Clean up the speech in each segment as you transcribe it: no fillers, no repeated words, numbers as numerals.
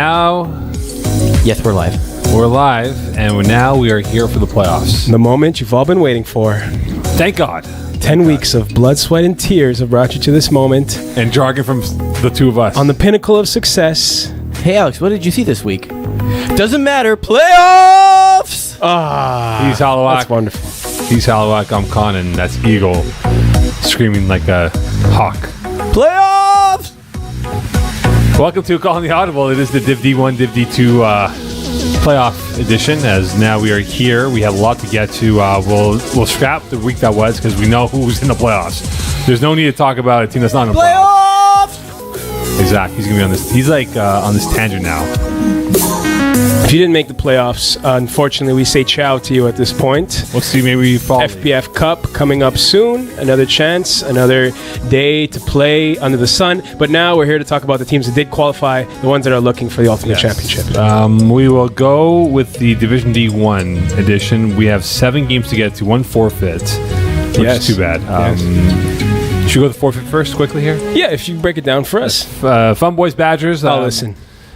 now... Yes, we're live. We're live, and we are here for the playoffs. The moment you've all been waiting for. Thank God. 10 weeks of blood, sweat, and tears have brought you to this moment. And jargon from the two of us. On the pinnacle of success. Hey, Alex, what did you see this week? Doesn't matter. Playoffs! He's Halawak. That's wonderful. He's Halawak. I'm Con, and that's Eagle screaming like a hawk. Playoffs! Welcome to Calling the Audible. It is the Div D-1, Div D-2 playoff edition. As now we are here, we have a lot to get to. We'll scrap the week that was because we know who's in the playoffs. There's no need to talk about a team that's not in the playoffs. Exactly. He's gonna be on this. He's like on this tangent now. If you didn't make the playoffs, unfortunately, we say ciao to you at this point. We'll see. Maybe we fall. FPF Cup coming up soon. Another chance, another day to play under the sun. But now we're here to talk about the teams that did qualify, the ones that are looking for the Ultimate Championship. We will go with the Division D1 edition. We have 7 games to get to, 1 forfeit, which is too bad. Should we go with the forfeit first quickly here? Yeah, if you break it down for us. Fun Boys Badgers. I'll listen.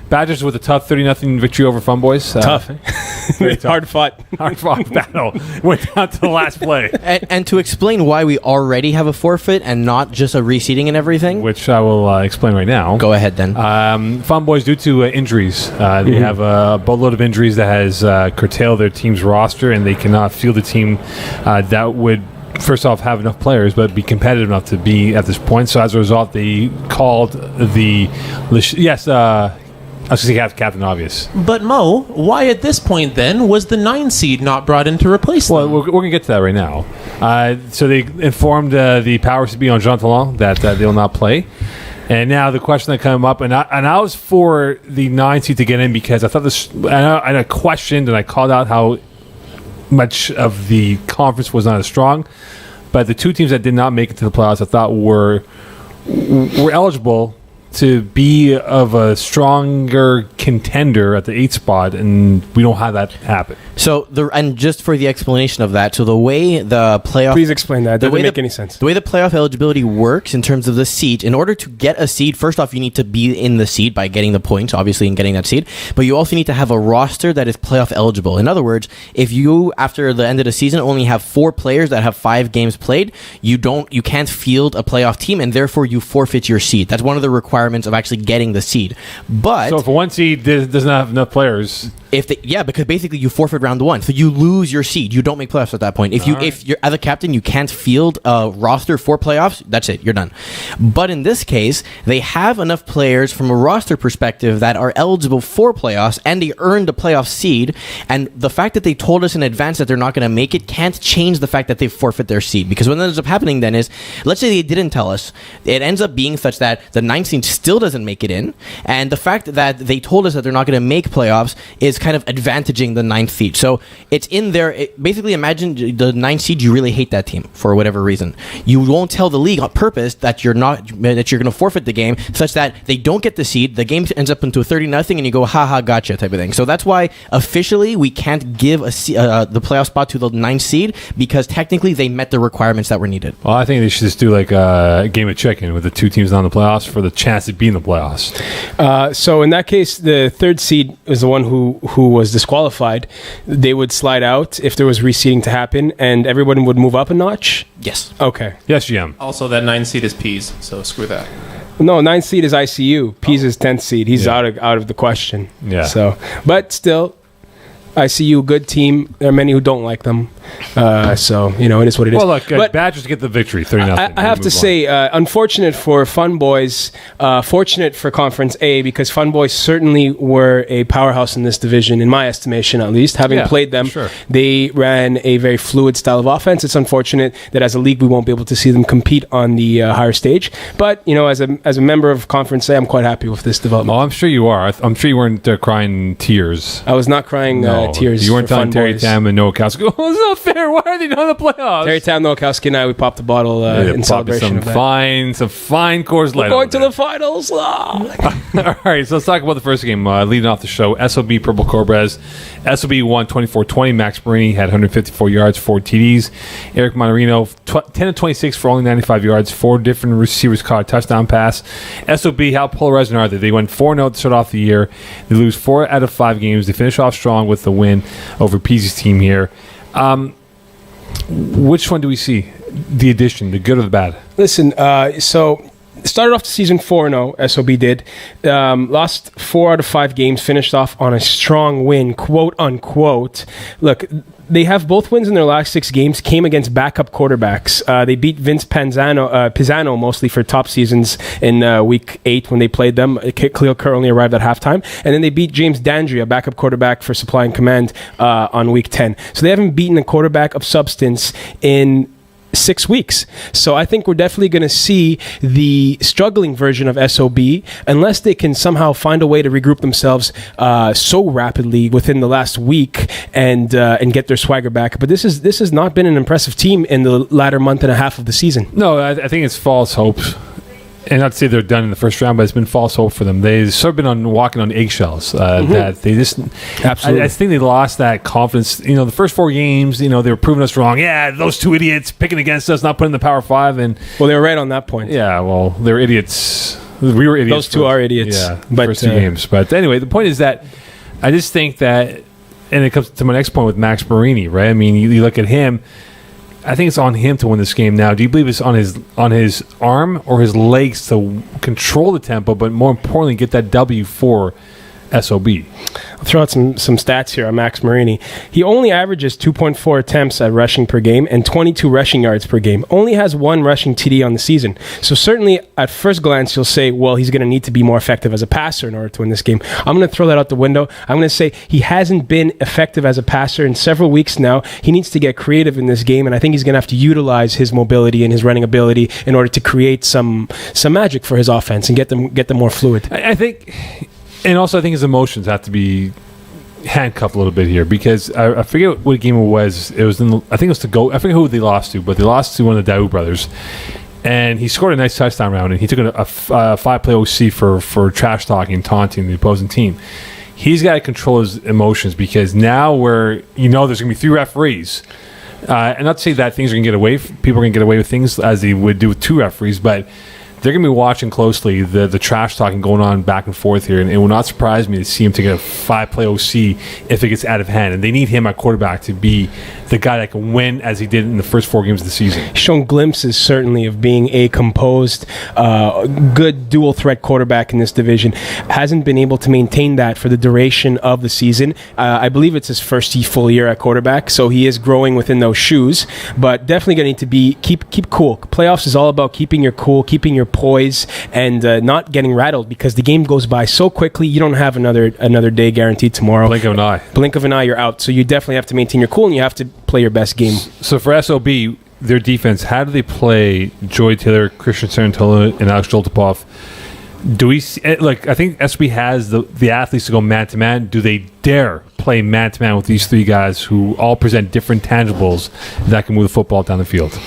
Badgers with a tough 30-0 victory over Fun Boys. Tough. Very tough. Hard fought battle. Went down to the last play. And to explain why we already have a forfeit and not just a reseeding and everything. Which I will explain right now. Go ahead then. Fun Boys, due to injuries, they have a boatload of injuries that has curtailed their team's roster, and they cannot field a team that would first off have enough players but be competitive enough to be at this point. So as a result, they called the I was going to say Captain Obvious. But Mo, why at this point then was the 9 seed not brought in to replace them? Well, we're going to get to that right now. So they informed the powers to be on Jean Talon that they will not play. And now the question that came up, and I was for the 9 seed to get in because I thought this, and I questioned and I called out how much of the conference was not as strong. But the 2 teams that did not make it to the playoffs, I thought were eligible to be of a stronger contender at the 8th spot, and we don't have that happen. So, and just for the explanation of that, so the way the playoff... Please explain that. Doesn't make any sense. The way the playoff eligibility works in terms of the seed, in order to get a seed, first off, you need to be in the seed by getting the points, obviously, and getting that seed, but you also need to have a roster that is playoff eligible. In other words, if you, after the end of the season, only have 4 players that have 5 games played, you can't field a playoff team, and therefore you forfeit your seed. That's one of the requirements of actually getting the seed. But so if 1 seed doesn't have enough players, because basically you forfeit round 1, so you lose your seed. You don't make playoffs at that point. If you're as a captain, you can't field a roster for playoffs. That's it. You're done. But in this case, they have enough players from a roster perspective that are eligible for playoffs, and they earned a playoff seed. And the fact that they told us in advance that they're not going to make it can't change the fact that they forfeit their seed. Because what ends up happening then is, let's say they didn't tell us, it ends up being such that the 9th seed still doesn't make it in, and the fact that they told us that they're not going to make playoffs is kind of advantaging the 9th seed. So it's in there. Basically, imagine the 9th seed, you really hate that team for whatever reason. You won't tell the league on purpose that you're going to forfeit the game, such that they don't get the seed, the game ends up into a 30-0, and you go, haha, gotcha type of thing. So that's why officially we can't give the playoff spot to the 9th seed, because technically they met the requirements that were needed. Well, I think they should just do like a game of chicken with the 2 teams on the playoffs for the chance to be in the playoffs. So in that case, the 3rd seed is the one who was disqualified. They would slide out if there was reseeding to happen, and everyone would move up a notch? Yes. Okay. Yes, GM. Also, that 9 seed is Peas, so screw that. No, 9th seed is ICU. Peas is 10th seed. He's out of the question. Yeah. So, but still, ICU, good team. There are many who don't like them. So, it is what it is. Well, look, Badgers get the victory, 30-0. I have to say, unfortunate for Fun Boys, fortunate for Conference A, because Fun Boys certainly were a powerhouse in this division, in my estimation at least. Having played them, they ran a very fluid style of offense. It's unfortunate that as a league we won't be able to see them compete on the higher stage. But, as a member of Conference A, I'm quite happy with this development. Oh, I'm sure you are. I'm sure you weren't crying tears. I was not crying tears. You weren't telling Terry Tam and Noah Castle, oh, not fair. Why are they not in the playoffs? Terrytown, Nowakowski, and I, we popped a bottle in celebration of that. Some fine Coors Light. We're going to the finals. All right, so let's talk about the first game. Leading off the show, SOB Purple Cobras. SOB won 24-20. Max Marini had 154 yards, 4 TDs. Eric Monterino, 10 of 26 for only 95 yards. 4 different receivers caught a touchdown pass. SOB, how polarizing are they? They went 4-0 to start off the year. They lose 4 out of 5 games. They finish off strong with the win over Peasy's team here. Which one do we see? The addition, the good or the bad? Listen, so started off the season 4-0, SOB did. Lost 4 out of 5 games, finished off on a strong win, quote unquote. Look, they have both wins in their last 6 games, came against backup quarterbacks. They beat Vince Pisano mostly for TOPSZN in week 8 when they played them. Khalil Kerr only arrived at halftime. And then they beat James Dandry, a backup quarterback for Supply and Command, on week 10. So they haven't beaten a quarterback of substance in 6 weeks. So I think we're definitely going to see the struggling version of SOB unless they can somehow find a way to regroup themselves so rapidly within the last week and get their swagger back. But this has not been an impressive team in the latter month and a half of the season. No, I think it's false hope. And not to say they're done in the first round, but it's been false hope for them. They've sort of been walking on eggshells. That they just absolutely. I think they lost that confidence. You know, the first 4 games, they were proving us wrong. Yeah, those 2 idiots picking against us, not putting the Power 5, and well, they were right on that point. Yeah, well, they're idiots. We were idiots. Those 2 are idiots. Yeah, but first 2 games. But anyway, the point is that I just think that, and it comes to my next point with Max Marini, right? I mean, you look at him. I think it's on him to win this game now. Do you believe it's on his arm or his legs to control the tempo, but more importantly, get that W for SOB? I'll throw out some stats here on Max Marini. He only averages 2.4 attempts at rushing per game and 22 rushing yards per game. Only has 1 rushing TD on the season. So certainly at first glance, you'll say, well, he's going to need to be more effective as a passer in order to win this game. I'm going to throw that out the window. I'm going to say he hasn't been effective as a passer in several weeks now. He needs to get creative in this game, and I think he's going to have to utilize his mobility and his running ability in order to create some magic for his offense and get them more fluid. I think... And also, I think his emotions have to be handcuffed a little bit here because I forget what game it was. It was I think it was to Go. I forget who they lost to, but they lost to one of the Daou brothers. And he scored a nice touchdown round, and he took a 5-play OC for trash talking and taunting the opposing team. He's got to control his emotions because now there's going to be 3 referees. And not to say that things are going to get away. People are going to get away with things as they would do with 2 referees, but they're going to be watching closely the trash talking going on back and forth here, and it will not surprise me to see him take a 5-play OC if it gets out of hand. And they need him at quarterback to be the guy that can win as he did in the first 4 games of the season. He's shown glimpses, certainly, of being a composed, good dual-threat quarterback in this division. Hasn't been able to maintain that for the duration of the season. I believe it's his first full year at quarterback, so he is growing within those shoes, but definitely going to need to keep cool. Playoffs is all about keeping your cool, keeping your poise, and not getting rattled because the game goes by so quickly. You don't have another day guaranteed tomorrow. Blink of an eye, you're out. So you definitely have to maintain your cool, and you have to play your best game. So for SOB, their defense, how do they play Joy Taylor, Christian Sarantola, and Alex Joltopov? Do we see, I think SOB has the athletes to go man to man. Do they dare play man to man with these 3 guys who all present different tangibles that can move the football down the field?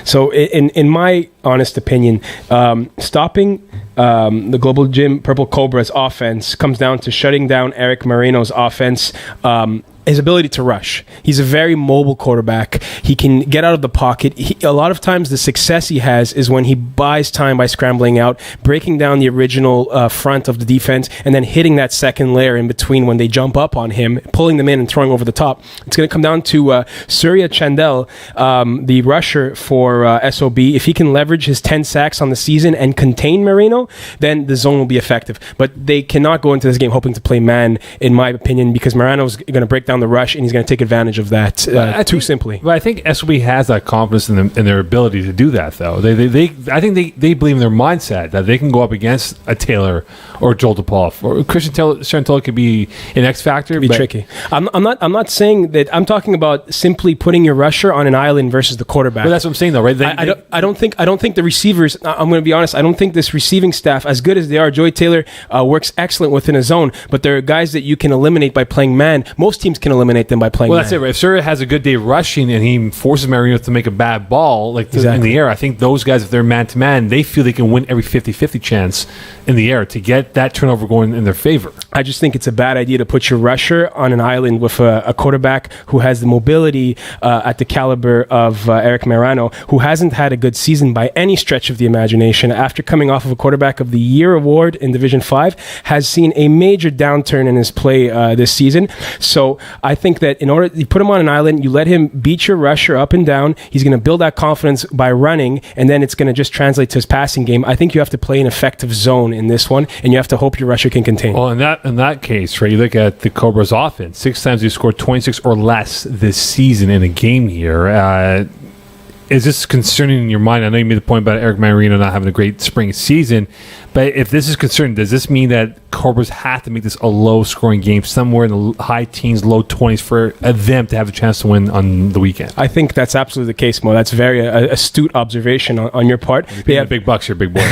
So in my honest opinion, stopping the Global Gym Purple Cobras offense comes down to shutting down Eric Marino's offense. His ability to rush. He's a very mobile quarterback. He can get out of the pocket. A lot of times the success he has is when he buys time by scrambling out, breaking down the original front of the defense, and then hitting that second layer in between when they jump up on him, pulling them in and throwing over the top. It's going to come down to Surya Chandel, the rusher for SOB. If he can leverage his 10 sacks on the season and contain Marino, then the zone will be effective. But they cannot go into this game hoping to play man, in my opinion, because Marino's going to break down the rush, and he's going to take advantage of that simply. But I think SOB has that confidence in their ability to do that, though. I think they believe in their mindset that they can go up against a Taylor or Joel DePaul or Christian Sarantola could be an X factor. Could be tricky. I'm not saying that. I'm talking about simply putting your rusher on an island versus the quarterback. But that's what I'm saying, though, right? I don't think the receivers. I'm going to be honest. I don't think this receiving staff, as good as they are, Joy Taylor works excellent within a zone, but there are guys that you can eliminate by playing man. Most teams can eliminate them by playing. Well, that's it. Right? If Surya has a good day rushing and he forces Marino to make a bad ball, like in the air, I think those guys, if they're man-to-man, they feel they can win every 50-50 chance in the air to get that turnover going in their favor. I just think it's a bad idea to put your rusher on an island with a quarterback who has the mobility at the caliber of Eric Marano, who hasn't had a good season by any stretch of the imagination. After coming off of a Quarterback of the Year award in Division 5, has seen a major downturn in his play this season. So I think that in order, you put him on an island, you let him beat your rusher up and down, he's going to build that confidence by running, and then it's going to just translate to his passing game. I think you have to play an effective zone in this one, and you have to hope your rusher can contain. Well, in that case, right, you look at the Cobras offense, 6 times they scored 26 or less this season in a game here. Is this concerning in your mind? I know you made the point about Eric Marino not having a great spring season, but if this is concerning, does this mean that Cobras have to make this a low-scoring game, somewhere in the high teens, low 20s, for them to have a chance to win on the weekend? I think that's absolutely the case, Mo. That's very astute observation on your part. They have big bucks here, big boy.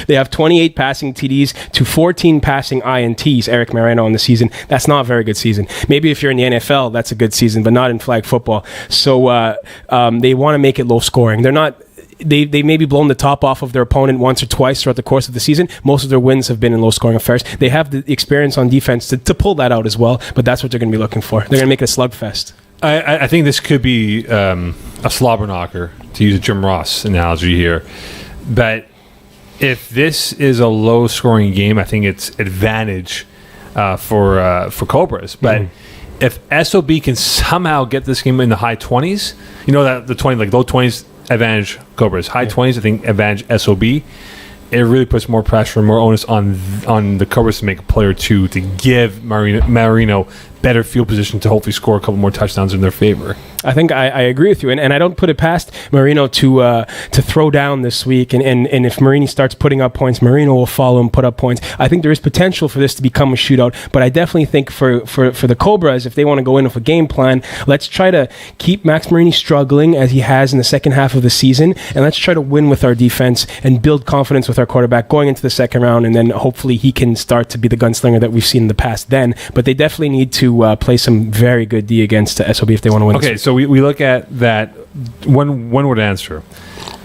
They have 28 passing TDs to 14 passing INTs, Eric Marino, on the season. That's not a very good season. Maybe if you're in the NFL, that's a good season, but not in flag football. So they want to make it low-scoring. They're not... They maybe blown the top off of their opponent once or twice throughout the course of the season. Most of their wins have been in low-scoring affairs. They have the experience on defense to pull that out as well, but that's what they're going to be looking for. They're going to make it a slugfest. I think this could be a slobber knocker, to use a Jim Ross analogy here. But if this is a low-scoring game, I think it's advantage for Cobras. But if SOB can somehow get this game in the high 20s, you know that the 20, like low 20s, advantage Cobras. High 20s, I think, advantage SOB. It really puts more pressure, more onus on the Cobras to make a play or two to give Marino better field position to hopefully score a couple more touchdowns in their favor. I think I agree with you, and I don't put it past Marino to throw down this week, and if Marini starts putting up points, Marino will follow and put up points. I think there is potential for this to become a shootout, but I definitely think for the Cobras, if they want to go in with a game plan, let's try to keep Max Marini struggling as he has in the second half of the season, and let's try to win with our defense and build confidence with our quarterback going into the second round, and then hopefully he can start to be the gunslinger that we've seen in the past then. But they definitely need to play some very good D against SOB if they want to win. Okay, so we look at that one word answer.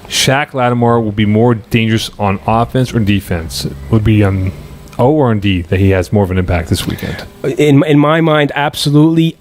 Shaq Lattimore will be more dangerous on offense or defense? Would be on O or on D that he has more of an impact this weekend? In my mind, absolutely,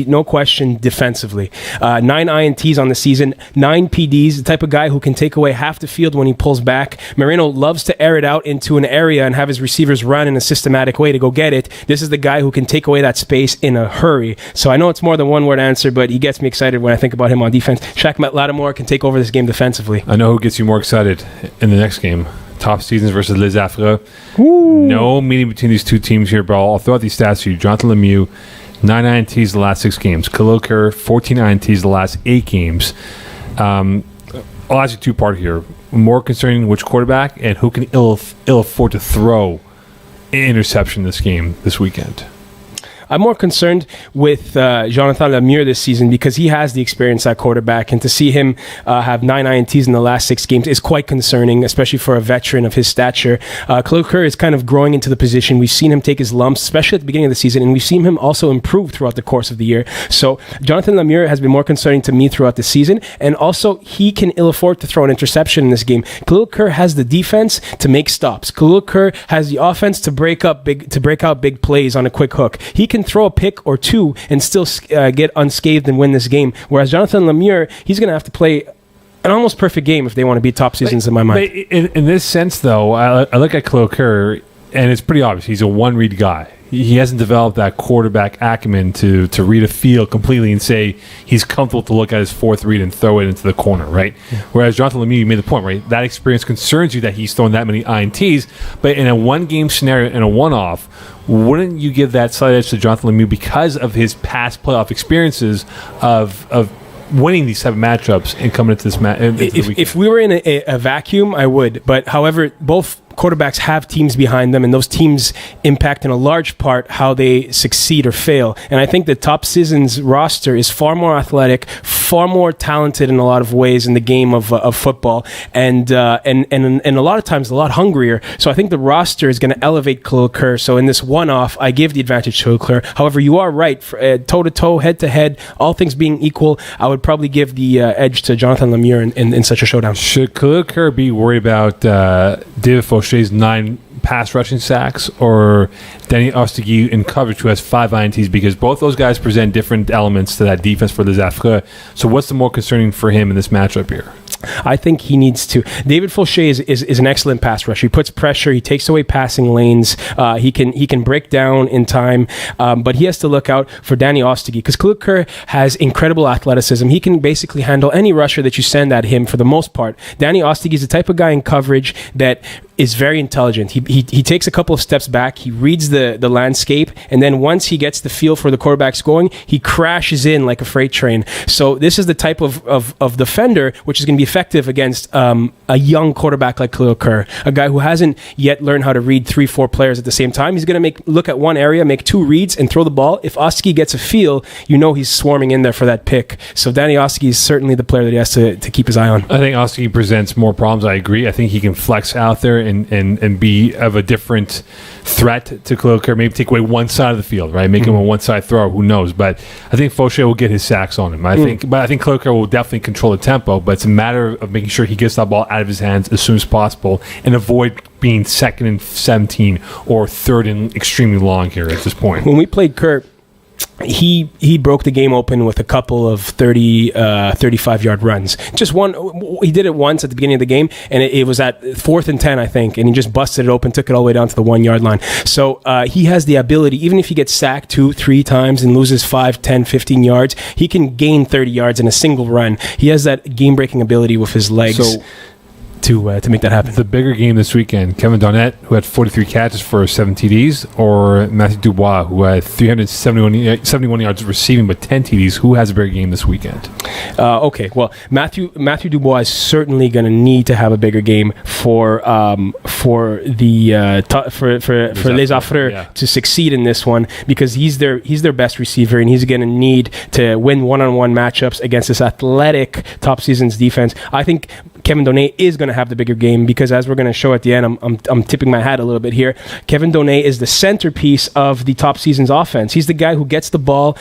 no question, defensively. 9 INTs on the season, 9 PDs, the type of guy who can take away half the field when he pulls back. Marino loves to air it out into an area and have his receivers run in a systematic way to go get it. This is the guy who can take away that space in a hurry. So I know it's more than one word answer, but he gets me excited when I think about him on defense. Shaq Lattimore can take over this game defensively. I know who gets you more excited in the next game. TOPSZN versus Les Affreux. Ooh. No meeting between these two teams here, bro. I'll throw out these stats for you. Jonathan Lemieux, 9 INTs the last 6 games. Khalil Kerr, 14 INTs the last 8 games. I'll ask you two-part here. More concerning which quarterback and who can ill afford to throw an interception this game this weekend. I'm more concerned with Jonathan Lemieux this season because he has the experience at quarterback, and to see him have 9 INTs in the last 6 games is quite concerning, especially for a veteran of his stature. Khalil Kerr is kind of growing into the position. We've seen him take his lumps, especially at the beginning of the season, and we've seen him also improve throughout the course of the year. So Jonathan Lemieux has been more concerning to me throughout the season, and also he can ill afford to throw an interception in this game. Khalil Kerr has the defense to make stops. Khalil Kerr has the offense to break out big plays on a quick hook. He can throw a pick or two and still get unscathed and win this game. Whereas Jonathan Lemieux, he's going to have to play an almost perfect game if they want to beat TOPSZN in my mind. In this sense, though, I look at Khalil Kerr, and it's pretty obvious. He's a one-read guy. He hasn't developed that quarterback acumen to read a field completely and say he's comfortable to look at his fourth read and throw it into the corner, right? Yeah. Whereas Jonathan Lemieux, you made the point, right? That experience concerns you that he's throwing that many INTs, but in a one-game scenario, in a one-off, wouldn't you give that slight edge to Jonathan Lemieux because of his past playoff experiences of winning these type of matchups and coming into this weekend? If we were in a vacuum, I would. But however, both quarterbacks have teams behind them, and those teams impact in a large part how they succeed or fail. And I think the TOPSZN's roster is far more athletic, far more talented in a lot of ways in the game of football, and a lot of times a lot hungrier. So I think the roster is going to elevate Khalil Kerr. So in this one-off, I give the advantage to Kerr. However, you are right. Toe-to-toe, head-to-head, all things being equal, I would probably give the edge to Jonathan Lemieux in such a showdown. Should Khalil Kerr be worried about David Faucher's 9 pass rushing sacks or Danny Ostigi in coverage, who has 5 INTs? Because both those guys present different elements to that defense for Les Affreux. So what's the more concerning for him in this matchup here? I think he needs to. David Faucher is an excellent pass rusher. He puts pressure. He takes away passing lanes. He can break down in time, but he has to look out for Danny Ostigi because Khalil Kerr has incredible athleticism. He can basically handle any rusher that you send at him for the most part. Danny Ostigi is the type of guy in coverage that is very intelligent. He takes a couple of steps back. He reads the landscape, and then once he gets the feel for the quarterback's going, he crashes in like a freight train. So this is the type of defender which is going to be effective against a young quarterback like Khalil Kerr, a guy who hasn't yet learned how to read 3-4 players at the same time. He's going to look at one area, make 2 reads, and throw the ball. If Ostigi gets a feel, you know he's swarming in there for that pick. So Danny Ostigi is certainly the player that he has to keep his eye on. I think Ostigi presents more problems. I agree. I think he can flex out there and be of a different threat to Khalil Kerr. Maybe take away one side of the field, right? Make him a one-side thrower. Who knows? But I think Faucher will get his sacks on him. I think Khalil Kerr will definitely control the tempo. But it's a matter of making sure he gets that ball out of his hands as soon as possible and avoid being 2nd and 17 or 3rd and extremely long here at this point. When we played Kerr, he broke the game open with a couple of 35-yard runs. Just one. He did it once at the beginning of the game, and it was at 4th and 10, I think, and he just busted it open, took it all the way down to the 1-yard line. So he has the ability, even if he gets sacked 2-3 times and loses 5, 10, 15 yards, he can gain 30 yards in a single run. He has that game-breaking ability with his legs. To make that happen. The bigger game this weekend, Kevin Donnet, who had 43 catches for 7 TDs, or Matthew Dubois, who had 371 yards receiving but 10 TDs. Who has a bigger game this weekend? Okay, well, Matthew Dubois is certainly going to need to have a bigger game for Les Affreux to succeed in this one, because he's their best receiver, and he's going to need to win one-on-one matchups against this athletic TOPSZN's defense. I think Kevin Donnet is going to have the bigger game because, as we're going to show at the end, I'm tipping my hat a little bit here. Kevin Donnet is the centerpiece of the TOPSZN's offense. He's the guy who gets the ball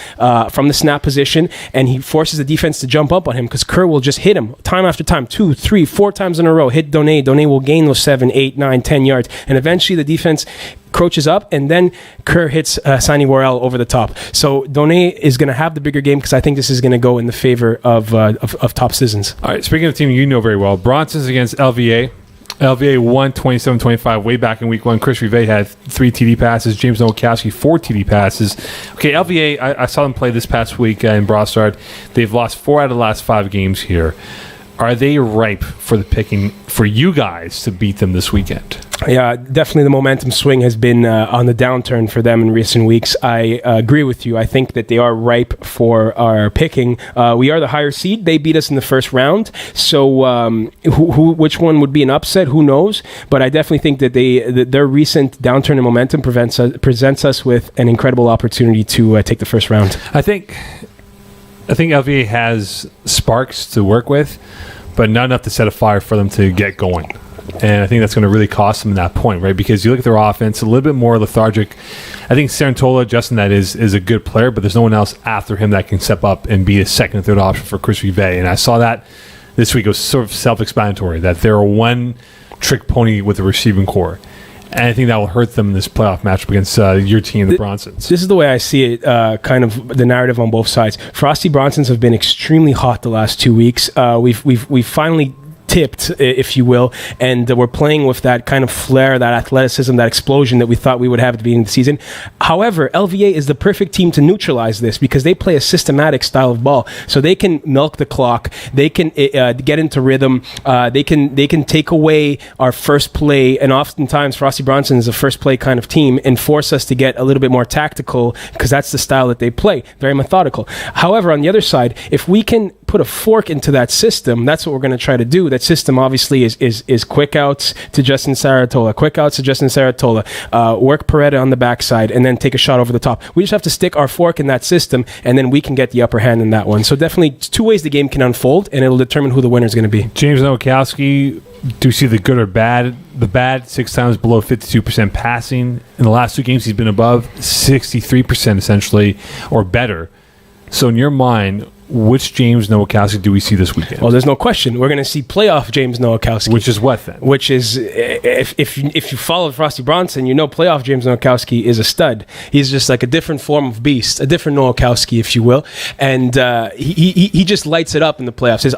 from the snap position, and he forces the defense to jump up on him because Kerr will just hit him time after time, 2, 3, 4 times in a row. Hit Donnet. Donnet will gain those 7, 8, 9, 10 yards, and eventually the defense crouches up, and then Kerr hits Sani Worrell over the top. So Donnet is going to have the bigger game because I think this is going to go in the favor of TOPSZN's. All right, speaking of the team you know very well, Bronsons against LVA. LVA won 27-25 way back in week 1. Chris Rivet had 3 TD passes. James Nowakowski 4 TD passes. Okay, LVA, I saw them play this past week in Brossard. They've lost 4 out of the last 5 games here. Are they ripe for the picking for you guys to beat them this weekend? Yeah, definitely the momentum swing has been on the downturn for them in recent weeks. I agree with you. I think that they are ripe for our picking. We are the higher seed. They beat us in the first round. So which one would be an upset? Who knows? But I definitely think that their recent downturn in momentum presents us with an incredible opportunity to take the first round. I think LVA has sparks to work with, but not enough to set a fire for them to get going. And I think that's going to really cost them at that point, right? Because you look at their offense, a little bit more lethargic. I think Sarantola, Justin, that is a good player, but there's no one else after him that can step up and be a second or third option for Chris Rivet. And I saw that this week. It was sort of self-explanatory that they're a one-trick pony with the receiving core. And I think that will hurt them in this playoff matchup against your team, the Bronsons. This is the way I see it, kind of the narrative on both sides. Frosty Bronsons have been extremely hot the last 2 weeks. We've finally tipped, if you will, and we're playing with that kind of flair, that athleticism, that explosion that we thought we would have at the beginning of the season. However, LVA is the perfect team to neutralize this because they play a systematic style of ball, so they can milk the clock, they can get into rhythm, they can take away our first play, and oftentimes Frosty Bronson is a first play kind of team and force us to get a little bit more tactical because that's the style that they play, very methodical. However, on the other side, if we can put a fork into that system, that's what we're going to try to do. That system obviously is quick outs to Justin Saratola, work Peretta on the backside, and then take a shot over the top. We just have to stick our fork in that system, and then we can get the upper hand in that one. So definitely two ways the game can unfold, and it'll determine who the winner is going to be. James Nowakowski, do you see the good or bad? The bad, 6 times below 52% passing. In the last 2 games, he's been above 63% essentially, or better. So in your mind, which James Nowakowski do we see this weekend? Well, there's no question. We're going to see playoff James Nowakowski. Which is what then? Which is, if you follow Frosty Bronson, you know playoff James Nowakowski is a stud. He's just like a different form of beast, a different Nowakowski, if you will. And he just lights it up in the playoffs. His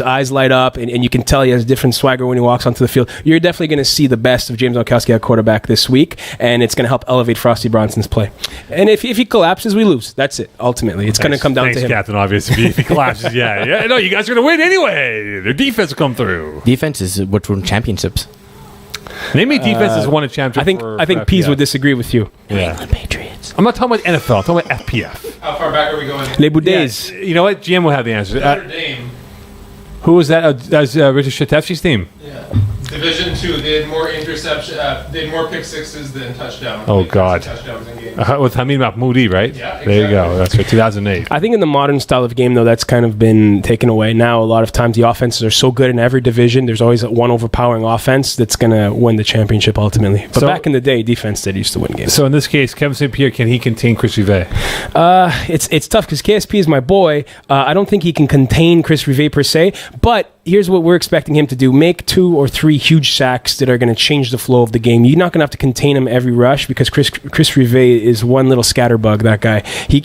eyes light up, and you can tell he has a different swagger when he walks onto the field. You're definitely going to see the best of James Nowakowski at quarterback this week, and it's going to help elevate Frosty Bronson's play. And if he collapses, we lose. That's it, ultimately. It's going to come down to him. Captain, obviously. If he collapses, yeah. No, you guys are going to win anyway. Their defense will come through. Defense is what won championships. Name me defense has won a championship. I think Pease would disagree with you. New England Patriots. I'm not talking about NFL. I'm talking about FPF. How far back are we going? Les Boudets. Yeah, you know what? GM will have the answer. Notre Dame. Who was that? That was Richard Shatefsky's team. Yeah. Division 2. They had more interception. They had more pick sixes than touchdowns. Oh, God. Touchdowns in games. With Hamid Mahmoudi, right? Yeah, exactly. There you go. That's right. 2008. I think in the modern style of game, though, that's kind of been taken away. Now, a lot of times the offenses are so good in every division, there's always one overpowering offense that's going to win the championship ultimately. But back in the day, defense did used to win games. So in this case, Kevin St. Pierre, can he contain Chris Rivet? It's tough because KSP is my boy. I don't think he can contain Chris Rivet per se, but here's what we're expecting him to do. Make 2 or 3 huge sacks that are going to change the flow of the game. You're not going to have to contain him every rush because Chris Rivet is one little scatterbug, that guy. He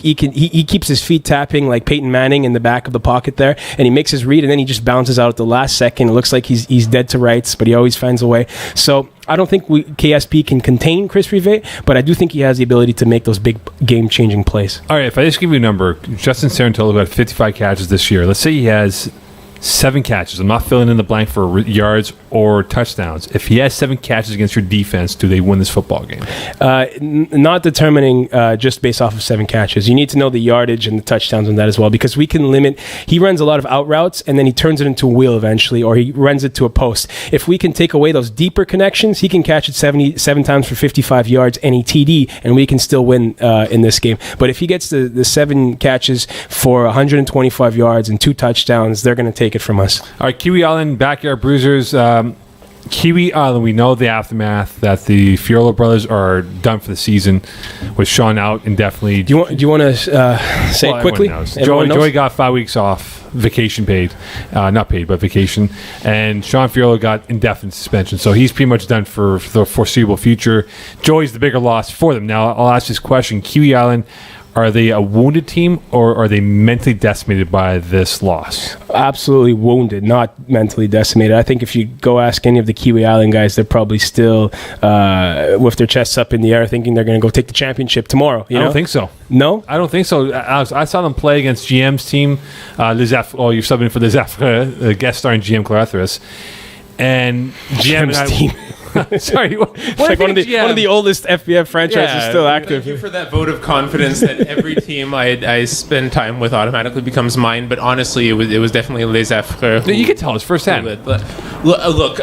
keeps his feet tapping like Peyton Manning in the back of the pocket there, and he makes his read, and then he just bounces out at the last second. It looks like he's dead to rights, but he always finds a way. So I don't think KSP can contain Chris Rivet, but I do think he has the ability to make those big game-changing plays. All right, if I just give you a number, Justin Sarantolo had 55 catches this year. Let's say he has 7 catches. I'm not filling in the blank for yards or touchdowns. If he has 7 catches against your defense, do they win this football game? Not determining just based off of 7 catches. You need to know the yardage and the touchdowns on that as well, because we can limit. He runs a lot of out routes, and then he turns it into a wheel eventually, or he runs it to a post. If we can take away those deeper connections, he can catch it 77 times for 55 yards, any TD, and we can still win in this game. But if he gets the 7 catches for 125 yards and 2 touchdowns, they're going to take it from us. All right, Kiwi Island, Backyard Bruisers. Kiwi Island, we know the aftermath that the Fiorillo brothers are done for the season with Sean out indefinitely. Do you want to say it quickly? Joey got 5 weeks off, vacation paid. Not paid, but vacation. And Sean Fiorillo got indefinite suspension. So he's pretty much done for the foreseeable future. Joey's the bigger loss for them. Now, I'll ask this question. Kiwi Island, are they a wounded team, or are they mentally decimated by this loss? Absolutely wounded, not mentally decimated. I think if you go ask any of the Kiwi Island guys, they're probably still with their chests up in the air thinking they're going to go take the championship tomorrow. I don't think so. No? I don't think so. Alex, I saw them play against GM's team. Les Affreux, you're subbing for Les Affreux, guest starring GM Clarathris. And GM's team. Sorry, it's like one of the oldest FBF franchises still active. Thank you for that vote of confidence that every team I spend time with automatically becomes mine. But honestly, it was definitely Les Affreux. You can tell us firsthand. Look,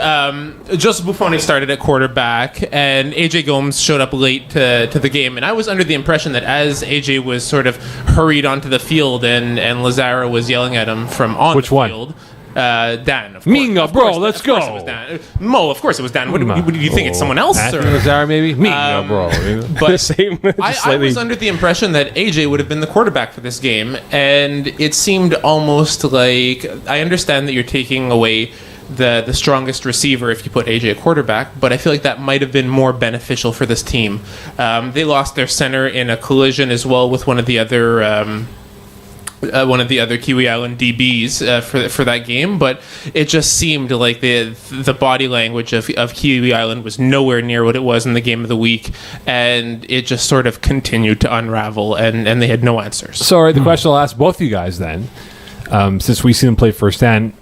Joseph Buffoni started at quarterback, and AJ Gomes showed up late to the game. And I was under the impression that as AJ was sort of hurried onto the field and Lazaro was yelling at him from on Which the one? field. Dan, of course. Minga, bro, let's go. Of course it was Dan. Mo, of course it was Dan. What do you think? It's someone else? Lazaro, maybe? Minga, bro. But same, I was under the impression that AJ would have been the quarterback for this game, and it seemed almost like, I understand that you're taking away the strongest receiver if you put AJ at quarterback, but I feel like that might have been more beneficial for this team. They lost their center in a collision as well with one of the other Kiwi Island DBs for that game, but it just seemed like the body language of Kiwi Island was nowhere near what it was in the game of the week, and it just sort of continued to unravel, and they had no answers. So the question I'll ask both of you guys then, since we see them play firsthand,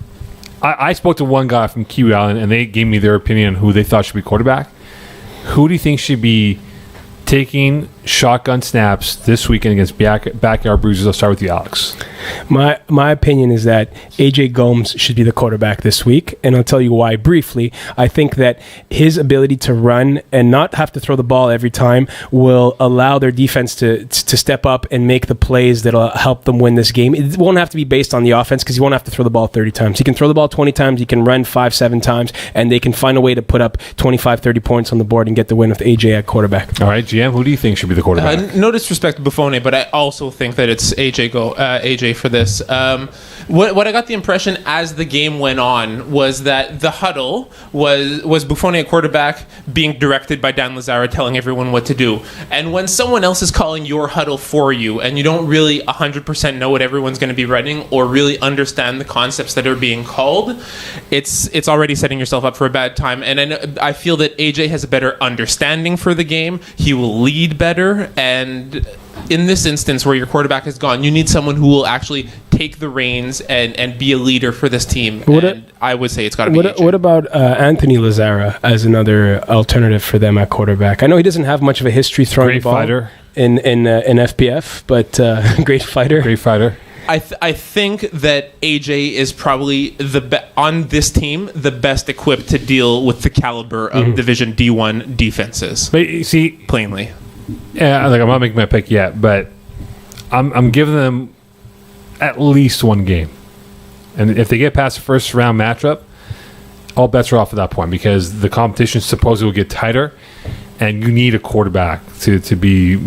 I spoke to one guy from Kiwi Island, and they gave me their opinion on who they thought should be quarterback. Who do you think should be taking shotgun snaps this weekend against Backyard Bruisers? I'll start with you, Alex. My opinion is that AJ Gomes should be the quarterback this week, and I'll tell you why briefly. I think that his ability to run and not have to throw the ball every time will allow their defense to step up and make the plays that'll help them win this game. It won't have to be based on the offense because he won't have to throw the ball 30 times. He can throw the ball 20 times, he can run 5-7 times, and they can find a way to put up 25-30 points on the board and get the win with AJ at quarterback. All right, GM, who do you think should be the quarterback? No disrespect to Buffone, but I also think that it's AJ for this. What I got the impression as the game went on was that the huddle was Buffone at quarterback being directed by Dan Lazara telling everyone what to do. And when someone else is calling your huddle for you and you don't really 100% know what everyone's going to be running or really understand the concepts that are being called, it's already setting yourself up for a bad time. And I feel that AJ has a better understanding for the game. He will lead better, and in this instance where your quarterback is gone, you need someone who will actually take the reins and be a leader for this team. I would say it's got to be AJ. What about Anthony Lazara as another alternative for them at quarterback? I know he doesn't have much of a history throwing the ball fighter in FPF, but great fighter. Great fighter. I think that AJ is probably on this team the best equipped to deal with the caliber of Division D1 defenses. But you see, plainly. Yeah, I'm not making my pick yet, but I'm giving them at least one game, and if they get past the first round matchup, all bets are off at that point because the competition supposedly will get tighter, and you need a quarterback to be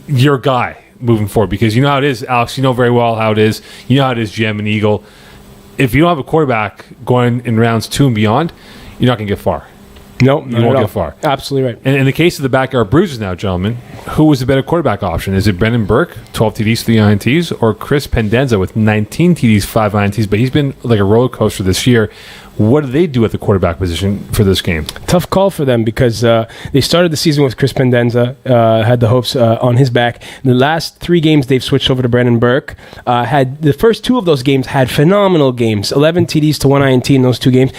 your guy moving forward because you know how it is, Alex. You know very well how it is. You know how it is, GM and Eagle. If you don't have a quarterback going in rounds 2 and beyond, you're not going to get far. Nope, you won't get far. Absolutely right. And in the case of the backyard Bruisers now, gentlemen, who was the better quarterback option? Is it Brendan Burke, 12 TDs, 3 INTs, or Chris Pendenza with 19 TDs, 5 INTs? But he's been like a roller coaster this year. What do they do at the quarterback position for this game? Tough call for them because they started the season with Chris Pendenza, had the hopes on his back. The last 3 games they've switched over to Brendan Burke. Had the first 2 of those games had phenomenal games, 11 TDs to 1 INT in those 2 games.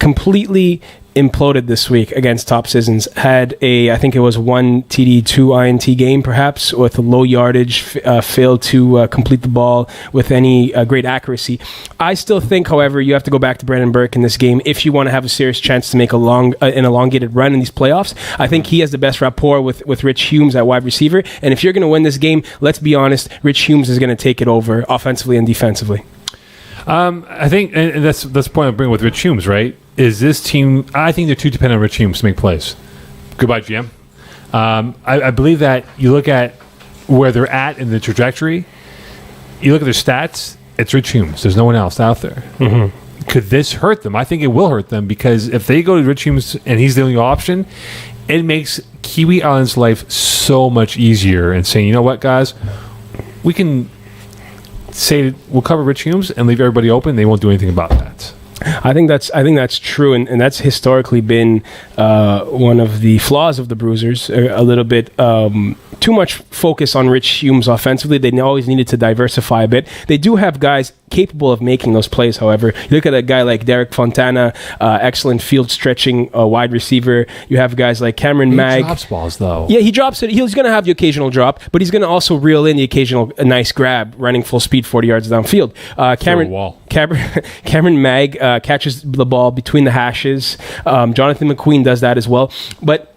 Completely imploded this week against TOPSZN's. Had I think it was 1 TD, 2 INT game perhaps with low yardage, failed to complete the ball with any great accuracy. I still think, however, you have to go back to Brandon Burke in this game if you want to have a serious chance to make an elongated run in these playoffs. I think he has the best rapport with Rich Humes at wide receiver, and if you're going to win this game, let's be honest, Rich Humes is going to take it over offensively and defensively. I think, and that's the point I'm bringing with Rich Humes, right? Is this team, I think they're too dependent on Rich Humes to make plays. Goodbye, GM. I believe that you look at where they're at in the trajectory, you look at their stats, it's Rich Humes. There's no one else out there. Mm-hmm. Could this hurt them? I think it will hurt them because if they go to Rich Humes and he's the only option, it makes Kiwi Island's life so much easier and saying, you know what, guys, we can say we'll cover Rich Humes and leave everybody open. They won't do anything about that. I think that's true, and that's historically been one of the flaws of the Bruisers. A little bit too much focus on Rich Humes offensively. They always needed to diversify a bit. They do have guys capable of making those plays, however. You look at a guy like Derek Fontana, excellent field stretching wide receiver. You have guys like Cameron Mag. He drops balls, though. Yeah, he drops it. He's going to have the occasional drop, but he's going to also reel in the occasional nice grab, running full speed 40 yards downfield. Cameron Mag catches the ball between the hashes. Jonathan McQueen does that as well. But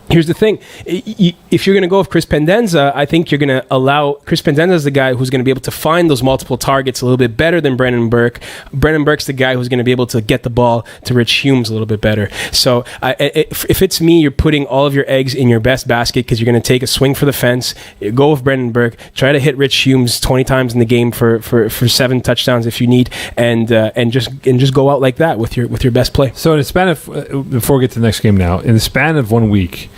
here's the thing. If you're going to go with Chris Pendenza, I think you're going to allow... Chris Pendenza is the guy who's going to be able to find those multiple targets a little bit better than Brendan Burke. Brendan Burke's the guy who's going to be able to get the ball to Rich Humes a little bit better. So if it's me, you're putting all of your eggs in your best basket because you're going to take a swing for the fence. Go with Brendan Burke. Try to hit Rich Humes 20 times in the game for 7 touchdowns if you need, and just go out like that with your best play. So in the span of... Before we get to the next game now, in the span of 1 week...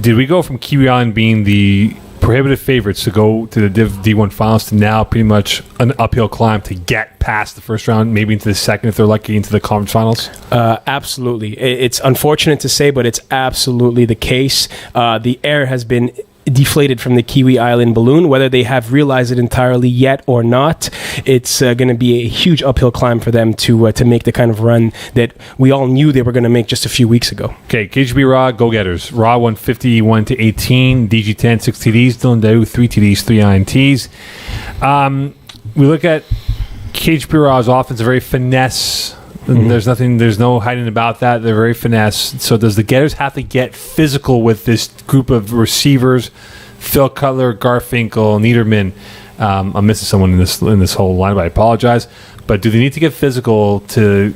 Did we go from Kiwi Island being the prohibitive favorites to go to the Div D1 finals to now pretty much an uphill climb to get past the first round, maybe into the second if they're lucky, into the conference finals? Absolutely. It's unfortunate to say, but it's absolutely the case. The air has been deflated from the Kiwi Island balloon. Whether they have realized it entirely yet or not, it's going to be a huge uphill climb for them to make the kind of run that we all knew they were going to make just a few weeks ago. Okay, KGP RA, Go Ghetters. RA won 51-18, DG10, 6 TDs, Dylan Daou, 3 TDs, 3 INTs. we look at KGP RA's offense, very finesse. There's no hiding about that. They're very finesse. So does the Getters have to get physical with this group of receivers? Phil Cutler, Garfinkel, Niederman. I'm missing someone in this whole line, but I apologize. But do they need to get physical to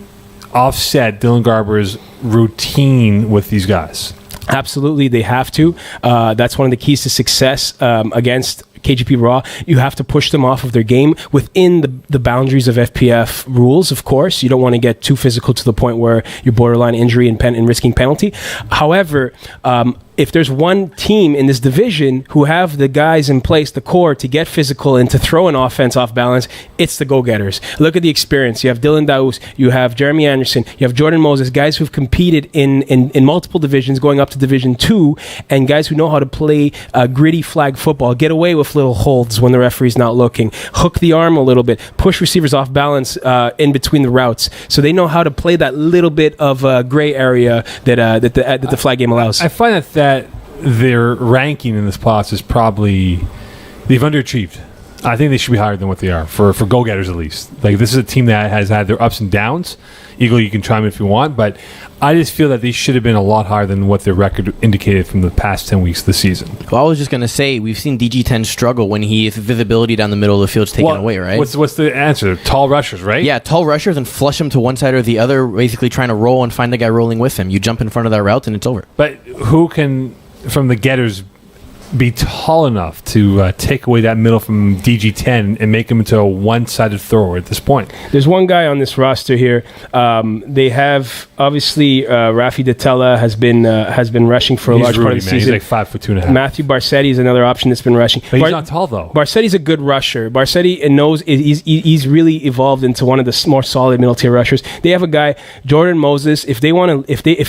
offset Dylan Garber's routine with these guys? Absolutely, they have to. That's one of the keys to success against KGP RA. You have to push them off of their game within the boundaries of FPF rules, of course. You don't want to get too physical to the point where you're borderline injury and risking penalty. However, if there's one team in this division who have the guys in place, the core, to get physical and to throw an offense off balance, it's the Go Getters. Look at the experience. You have Dylan Daoust, you have Jeremy Anderson, you have Jordan Moses, guys who've competed in multiple divisions going up to Division 2, and guys who know how to play gritty flag football, get away with little holds when the referee's not looking, hook the arm a little bit, push receivers off balance in between the routes. So they know how to play that little bit of gray area that the flag game allows. I find that their ranking in this class is probably, they've underachieved. I think they should be higher than what they are for Go Getters at least. Like, this is a team that has had their ups and downs. Eagle, you can chime in if you want, but I just feel that they should have been a lot higher than what their record indicated from the past 10 weeks of the season. Well, I was just going to say, we've seen DG10 struggle when his visibility down the middle of the field's taken away, right? What's the answer? Tall rushers, right? Yeah, tall rushers and flush them to one side or the other, basically trying to roll and find the guy rolling with him. You jump in front of that route and it's over. But who can, from the Getters, be tall enough to take away that middle from DG10 and make him into a one-sided thrower at this point? There's one guy on this roster here. They have, obviously, Rafi Detella has been rushing for a large part of the season. He's like 5'2.5". Matthew Barsetti is another option that's been rushing. But he's not tall, though. Barsetti's a good rusher. Barsetti knows he's really evolved into one of the more solid middle-tier rushers. They have a guy, Jordan Moses. If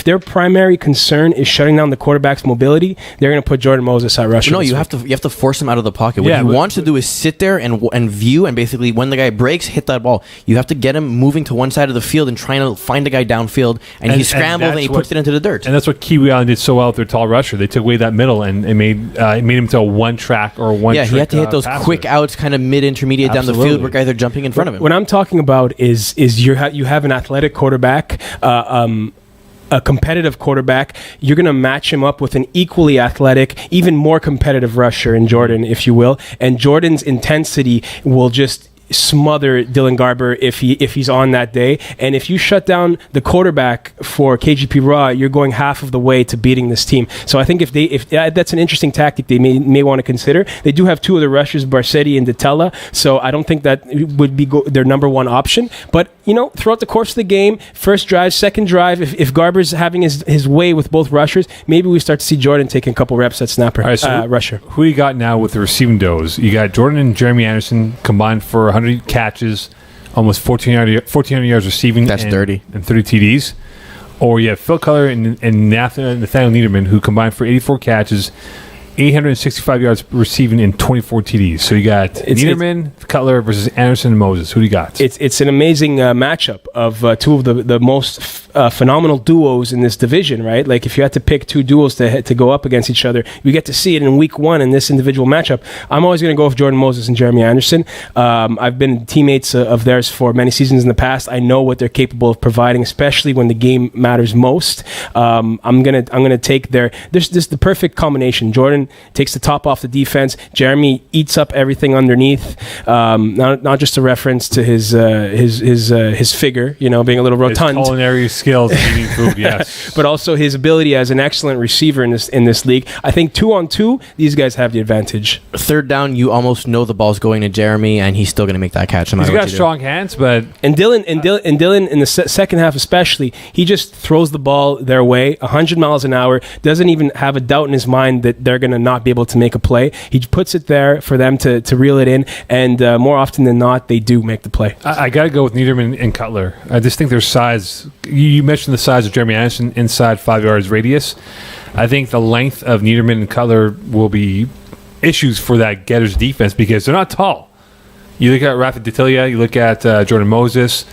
their primary concern is shutting down the quarterback's mobility, they're going to put Jordan Moses at rusher. No, you have to force him out of the pocket. What he wants to do is sit there and view, and basically when the guy breaks, hit that ball. You have to get him moving to one side of the field and trying to find the guy downfield, and he scrambles and he puts it into the dirt. And that's what Kiwi Island did so well with their tall rusher. They took away that middle and made him to a one-track or one. Yeah, he had to hit those quick outs, kind of mid-intermediate down the field where guys are jumping in front of him. What I'm talking about is you have an athletic quarterback, a competitive quarterback. You're going to match him up with an equally athletic, even more competitive rusher in Jordan, if you will. And Jordan's intensity will just smother Dylan Garber if he's on that day. And if you shut down the quarterback for KGP RA, you're going half of the way to beating this team. So I think if that's an interesting tactic they may want to consider. They do have two other rushers, Barsetti and Detella, so I don't think that would be their number one option. But throughout the course of the game, first drive, second drive, if Garber's having his way with both rushers, maybe we start to see Jordan taking a couple reps at snapper. All right, so rusher. Who you got now with the receiving duos? You got Jordan and Jeremy Anderson combined for 100 catches, almost 1,400 yards receiving. That's dirty. And 30 TDs. Or you have Phil Cutler and Nathaniel Niederman, who combined for 84 catches, 865 yards receiving, and 24 TDs. So you got Niederman, Cutler versus Anderson and Moses. Who do you got? It's an amazing matchup of two of the most phenomenal duos in this division, right? Like, if you had to pick two duos to go up against each other, you get to see it in week one in this individual matchup. I'm always going to go with Jordan Moses and Jeremy Anderson. I've been teammates of theirs for many seasons in the past. I know what they're capable of providing, especially when the game matters most. I'm gonna take this is the perfect combination. Jordan takes the top off the defense. Jeremy eats up everything underneath. Not just a reference to his figure, being a little rotund. His culinary skills eating food, yes. But also his ability as an excellent receiver in this league. I think 2-on-2, these guys have the advantage. Third down, you almost know the ball's going to Jeremy, and he's still going to make that catch. He's got strong hands, but Dylan in the second half especially, he just throws the ball their way 100 miles an hour. Doesn't even have a doubt in his mind that they're going to not be able to make a play. He puts it there for them to reel it in, and more often than not, they do make the play. I got to go with Niederman and Cutler. I just think their size. You mentioned the size of Jeremy Anderson inside 5 yards radius. I think the length of Niederman and Cutler will be issues for that Getters defense because they're not tall. You look at Rafa Detella, you look at Jordan Moses,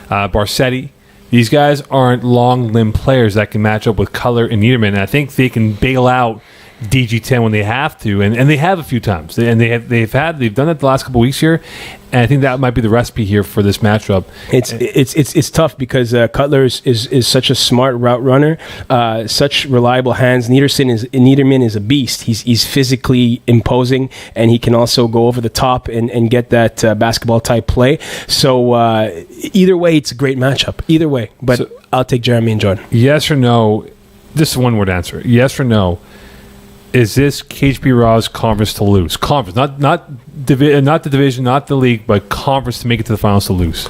Barsetti. These guys aren't long limb players that can match up with Cutler and Niederman. And I think they can bail out DG10 when they have to, and they have a few times, and they've done it the last couple weeks here, and I think that might be the recipe here for this matchup. It's tough because Cutler is such a smart route runner, such reliable hands. Niederman is a beast. He's physically imposing, and he can also go over the top and get that basketball type play. So either way, it's a great matchup. Either way, but I'll take Jeremy and Jordan. Yes or no? This is one word answer. Yes or no? Is this KGP RA's conference to lose? Conference, not the division, not the league, but conference to make it to the finals to lose.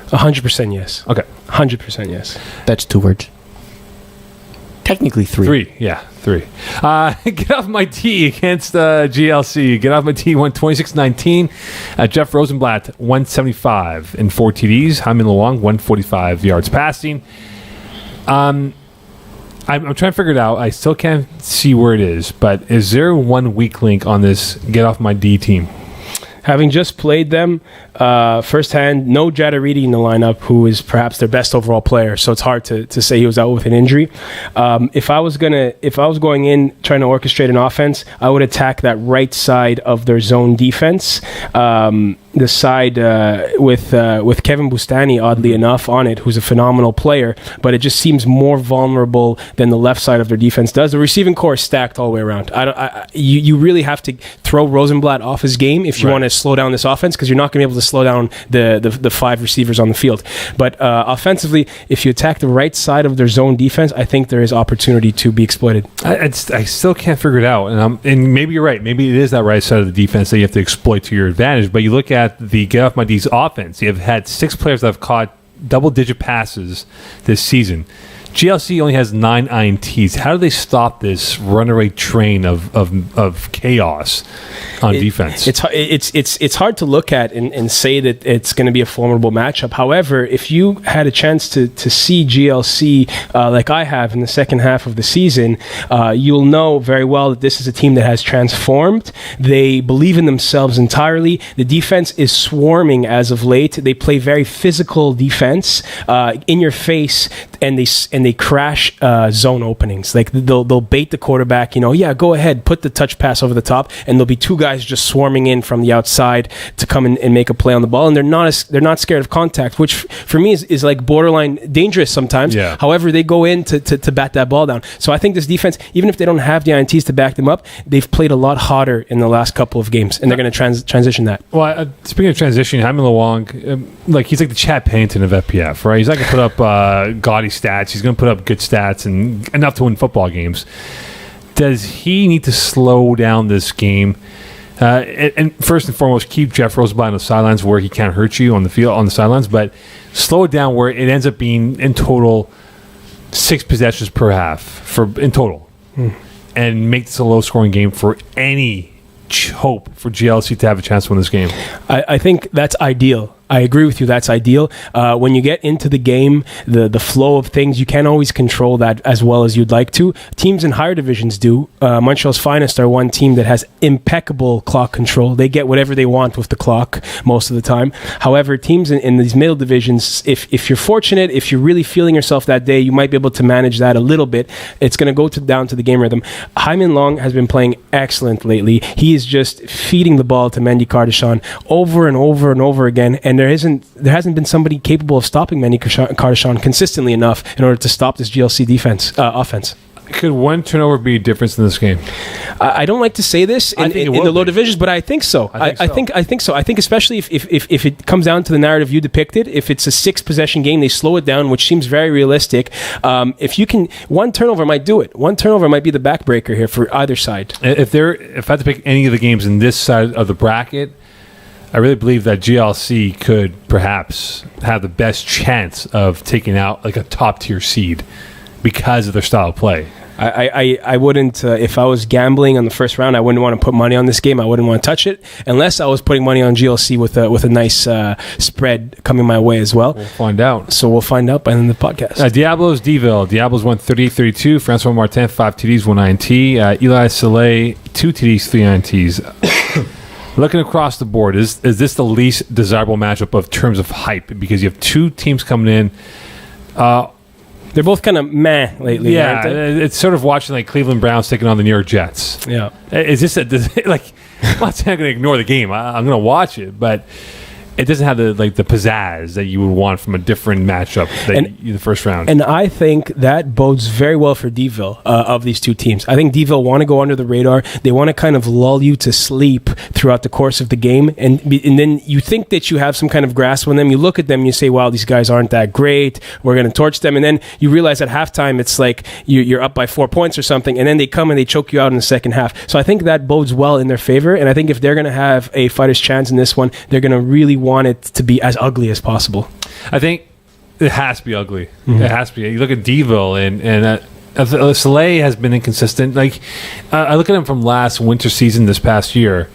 100% yes. Okay. 100% yes. That's 2 words. Technically 3. 3, yeah, 3. Get off my tee against GLC. Get off my tee, 26-19. Jeff Rosenblatt, 175 in 4 TDs. Hyman Luong, 145 yards passing. I'm trying to figure it out. I still can't see where it is, but is there one weak link on this Get Off My D team? Having just played them firsthand, no Jadariti in the lineup, who is perhaps their best overall player. So it's hard to say he was out with an injury. If I was going in trying to orchestrate an offense, I would attack that right side of their zone defense. The side with Kevin Bustani, oddly enough, on it, who's a phenomenal player, but it just seems more vulnerable than the left side of their defense does. The receiving core is stacked all the way around. You really have to throw Rosenblatt off his game if you want to slow down this offense, because you're not going to be able to slow down the 5 receivers on the field. But offensively, if you attack the right side of their zone defense, I think there is opportunity to be exploited. I still can't figure it out, and maybe you're right. Maybe it is that right side of the defense that you have to exploit to your advantage. But you look at the Get Off My D's offense. You have had 6 players that have caught double-digit passes this season. GLC only has 9 INTs. How do they stop this runaway train of chaos on defense? It's hard to look at and say that it's going to be a formidable matchup. However, if you had a chance to see GLC like I have in the second half of the season, you'll know very well that this is a team that has transformed. They believe in themselves entirely. The defense is swarming as of late. They play very physical defense in your face, and they crash zone openings. Like they'll bait the quarterback, go ahead, put the touch pass over the top, and there'll be 2 guys just swarming in from the outside to come in and make a play on the ball, and they're not scared of contact, which for me is like borderline dangerous sometimes. Yeah. However, they go in to bat that ball down. So I think this defense, even if they don't have the INTs to back them up, they've played a lot hotter in the last couple of games, and they're going to transition that. Well, speaking of transition, Hyman Luong, he's like the Chad Pennington of FPF, right? He's not going to put up gaudy stats. He's going to put up good stats and enough to win football games. Does he need to slow down this game? And first and foremost, keep Jeff Rosenblatt on the sidelines where he can't hurt you on the field, on the sidelines, but slow it down where it ends up being in total 6 possessions per half in total, and make this a low-scoring game for any hope for GLC to have a chance to win this game. I think that's ideal. I agree with you. That's ideal. When you get into the game, the flow of things, you can't always control that as well as you'd like to. Teams in higher divisions do. Montreal's Finest are one team that has impeccable clock control. They get whatever they want with the clock most of the time. However, teams in these middle divisions, if you're fortunate, if you're really feeling yourself that day, you might be able to manage that a little bit. It's going to go down to the game rhythm. Hyman Luong has been playing excellent lately. He is just feeding the ball to Mendy Kardashian over and over and over again, and there hasn't been somebody capable of stopping Mendy Kardashian consistently enough in order to stop this GLC offense. Could one turnover be a difference in this game? I don't like to say this in the low divisions, but I think so. I think so. I think especially if it comes down to the narrative you depicted, if it's a 6 possession game, they slow it down, which seems very realistic. If you can, one turnover might do it. One turnover might be the backbreaker here for either side. If I had to pick any of the games in this side of the bracket, I really believe that GLC could perhaps have the best chance of taking out like a top tier seed because of their style of play. I wouldn't, if I was gambling on the first round, I wouldn't want to put money on this game. I wouldn't want to touch it unless I was putting money on GLC with a nice spread coming my way as well. We'll find out. So we'll find out by the end of the podcast. Diablos, Deville. Diablos won 38-32. Francois Martin, 5 TDs, 1 INT. Eli Soleil, 2 TDs, 3 INTs. Looking across the board, is this the least desirable matchup of terms of hype? Because you have 2 teams coming in. They're both kind of meh lately. Yeah, aren't they? it's sort of watching like Cleveland Browns taking on the New York Jets. Yeah. Is this like? I'm not saying I'm going to ignore the game. I'm going to watch it, but it doesn't have the pizzazz that you would want from a different matchup the first round. And I think that bodes very well for Deville of these two teams. I think Deville want to go under the radar. They want to kind of lull you to sleep throughout the course of the game, and then you think that you have some kind of grasp on them. You look at them and you say, wow, these guys aren't that great. We're going to torch them. And then you realize at halftime it's like you're up by 4 points or something, and then they come and they choke you out in the second half. So I think that bodes well in their favor, and I think if they're going to have a fighter's chance in this one, they're going to really want it to be as ugly as possible. I think it has to be ugly. Mm-hmm. It has to be. You look at Deville and Soleil has been inconsistent. Like I look at them from last winter season, this past year.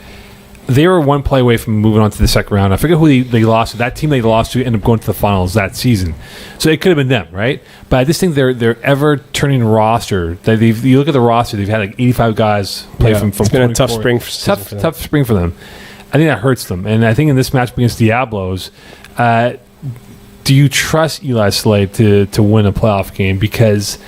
They were one play away from moving on to the second round. I forget who they lost to. That team they lost to ended up going to the finals that season. So it could have been them, right? But I just think their ever-turning roster, you look at the roster, they've had like 85 guys play from it's been a tough spring tough spring for them. I think that hurts them. And I think in this match against Diablos, do you trust Eli Slade to win a playoff game? Because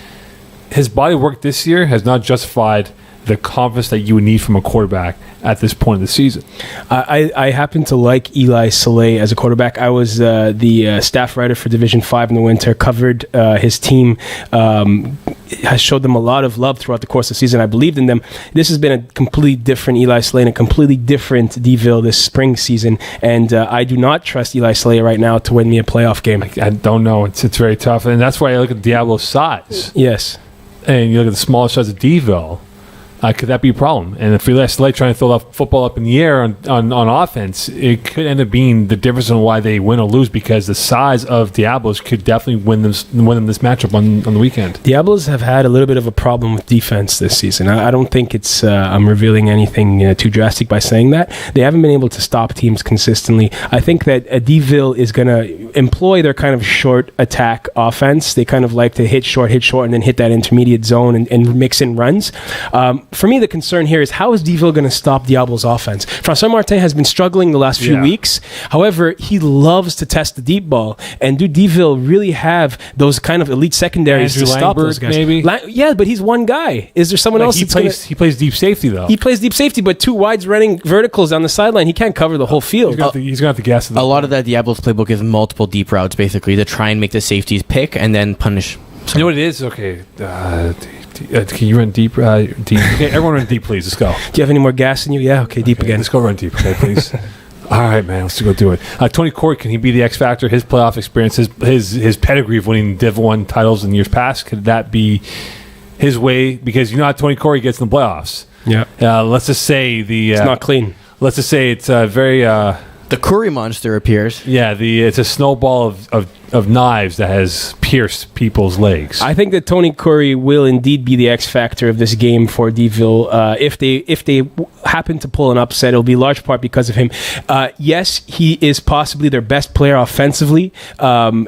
his body work this year has not justified the confidence that you would need from a quarterback at this point of the season. I happen to like Eli Soleil as a quarterback. I was the staff writer for Division 5 in the winter, covered his team, has showed them a lot of love throughout the course of the season. I believed in them. This has been a completely different Eli Soleil and a completely different Deville this spring season, and I do not trust Eli Soleil right now to win me a playoff game. I don't know. It's very tough, and that's why I look at Diablo's size. Yes. And you look at the smaller size of Deville. Could that be a problem? And if Eli Soleil trying to throw the football up in the air on offense, it could end up being the difference in why they win or lose, because the size of Diablos could definitely win them this matchup on the weekend. Diablos have had a little bit of a problem with defense this season. I don't think it's I'm revealing anything too drastic by saying that. They haven't been able to stop teams consistently. I think that Deville is going to employ their kind of short attack offense. They kind of like to hit short, and then hit that intermediate zone and mix in runs. For me, the concern here is how is Deville going to stop Diablo's offense? Francois Martin has been struggling the last few weeks. However, he loves to test the deep ball. And do Deville really have those kind of elite secondaries to stop those guys? Maybe? Yeah, but he's one guy. Is there someone else? He plays deep safety, though. He plays deep safety, but two wides running verticals on the sideline. He can't cover the whole field. He's going to have to guess. A lot of that Diablo's playbook is multiple deep routes, basically, to try and make the safeties pick and then punish. You know what it is? Okay. Can you run deep? Okay, everyone run deep, please. Let's go. Do you have any more gas in you? Yeah, okay, deep again. Let's go run deep, okay, please. All right, man, let's go do it. Tony Corey, can he be the X factor? His playoff experience, his pedigree of winning Div 1 titles in years past, could that be his way? Because you know how Tony Corey gets in the playoffs. Yeah. Let's just say it's not clean. Let's just say it's very. The Curry monster appears. Yeah, it's a snowball of knives that has pierced people's legs. I think that Tony Curry will indeed be the X factor of this game for Deville. If they happen to pull an upset, it'll be large part because of him. Yes, he is possibly their best player offensively.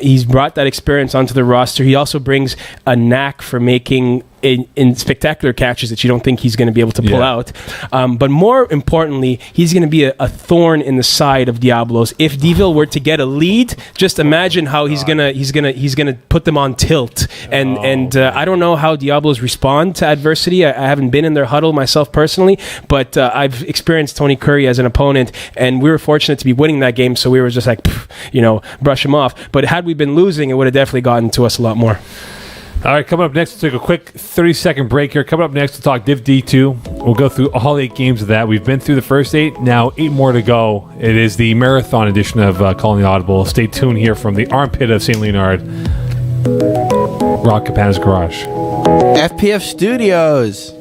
He's brought that experience onto the roster. He also brings a knack for making in spectacular catches that you don't think he's going to be able to pull out. But more importantly, he's going to be a thorn in the side of Diablos. If Deville were to get a lead, just imagine how he's gonna put them on tilt. And I don't know how Diablos respond to adversity. I haven't been in their huddle myself personally, but I've experienced Tony Curry as an opponent, and we were fortunate to be winning that game, so we were just like, brush him off. But had we been losing, it would have definitely gotten to us a lot more. All right, coming up next, we'll take a quick 30-second break here. Coming up next, we'll talk Div D-2. We'll go through all 8 games of that. We've been through the first 8, now 8 more to go. It is the marathon edition of Calling the Audible. Stay tuned here from the armpit of St. Leonard, Rock Campana's Garage. FPF Studios.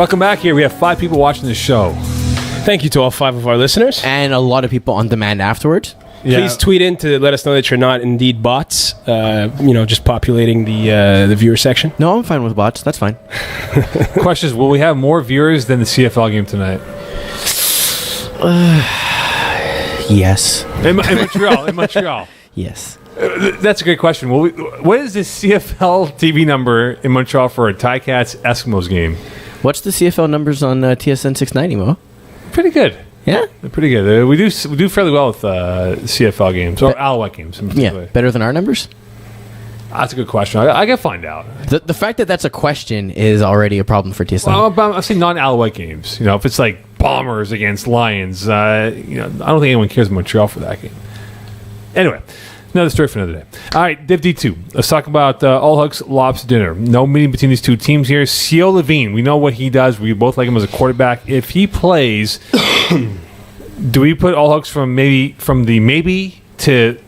Welcome back here. We have 5 people watching the show. Thank you to all 5 of our listeners. And a lot of people on demand afterwards. Yeah. Please tweet in to let us know that you're not indeed bots, just populating the viewer section. No, I'm fine with bots. That's fine. Question is, will we have more viewers than the CFL game tonight? Yes. In Montreal. Yes. That's a great question. What is the CFL TV number in Montreal for a Ticats Eskimos game? What's the CFL numbers on TSN 690, Mo? Pretty good. Yeah? They're pretty good. We do fairly well with CFL games, or Alouette games in particular. Yeah, better than our numbers? That's a good question. I can find out. The fact that that's a question is already a problem for TSN. Well, I'm saying non-Alouette games. If it's like Bombers against Lions, I don't think anyone cares in Montreal for that game. Anyway, another story for another day. All right, Div D-2. Let's talk about All Hooks Lobster Dinner. No meeting between these two teams here. Seal Levine, we know what he does. We both like him as a quarterback. If he plays, do we put All Hooks from the maybe to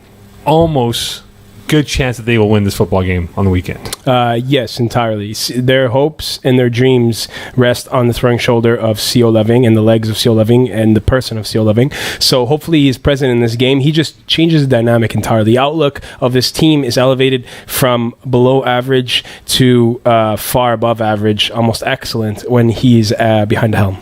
almost good chance that they will win this football game on the weekend? Yes, entirely. Their hopes and their dreams rest on the throwing shoulder of CO Loving and the legs of CO Loving and the person of CO Loving. So hopefully he's present in this game. He just changes the dynamic entirely. The outlook of this team is elevated from below average to far above average, almost excellent when he's behind the helm.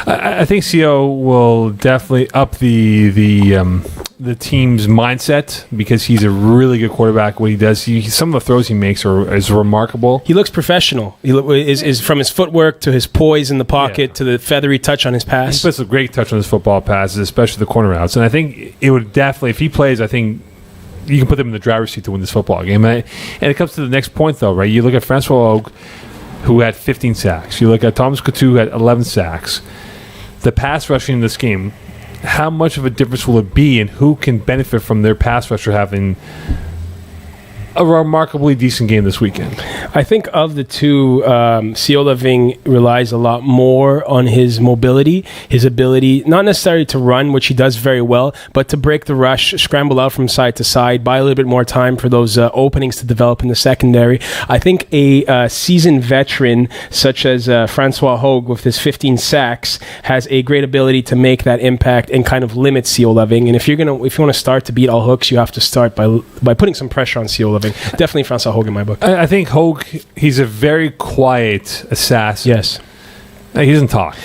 I think CO will definitely up the team's mindset because he's a really good quarterback. What he does, some of the throws he makes is remarkable. He looks professional. He is from his footwork to his poise in the pocket to the feathery touch on his pass. He puts a great touch on his football passes, especially the corner routes. And I think it would definitely, if he plays, I think you can put them in the driver's seat to win this football game. And it comes to the next point, though, right? You look at Francois Hogue, who had 15 sacks. You look at Thomas Coutu, who had 11 sacks. The pass rushing in this game, how much of a difference will it be, and who can benefit from their pass rusher having a remarkably decent game this weekend? I think of the two, CO Loving relies a lot more on his mobility, his ability, not necessarily to run, which he does very well, but to break the rush, scramble out from side to side, buy a little bit more time for those openings to develop in the secondary. I think a seasoned veteran such as Francois Hogue with his 15 sacks has a great ability to make that impact and kind of limit CO Loving. And if you want to start to beat All Hooks, you have to start by putting some pressure on CO Loving. Definitely Francois Hogue in my book. I think Hogue, he's a very quiet assassin. Yes. He doesn't talk.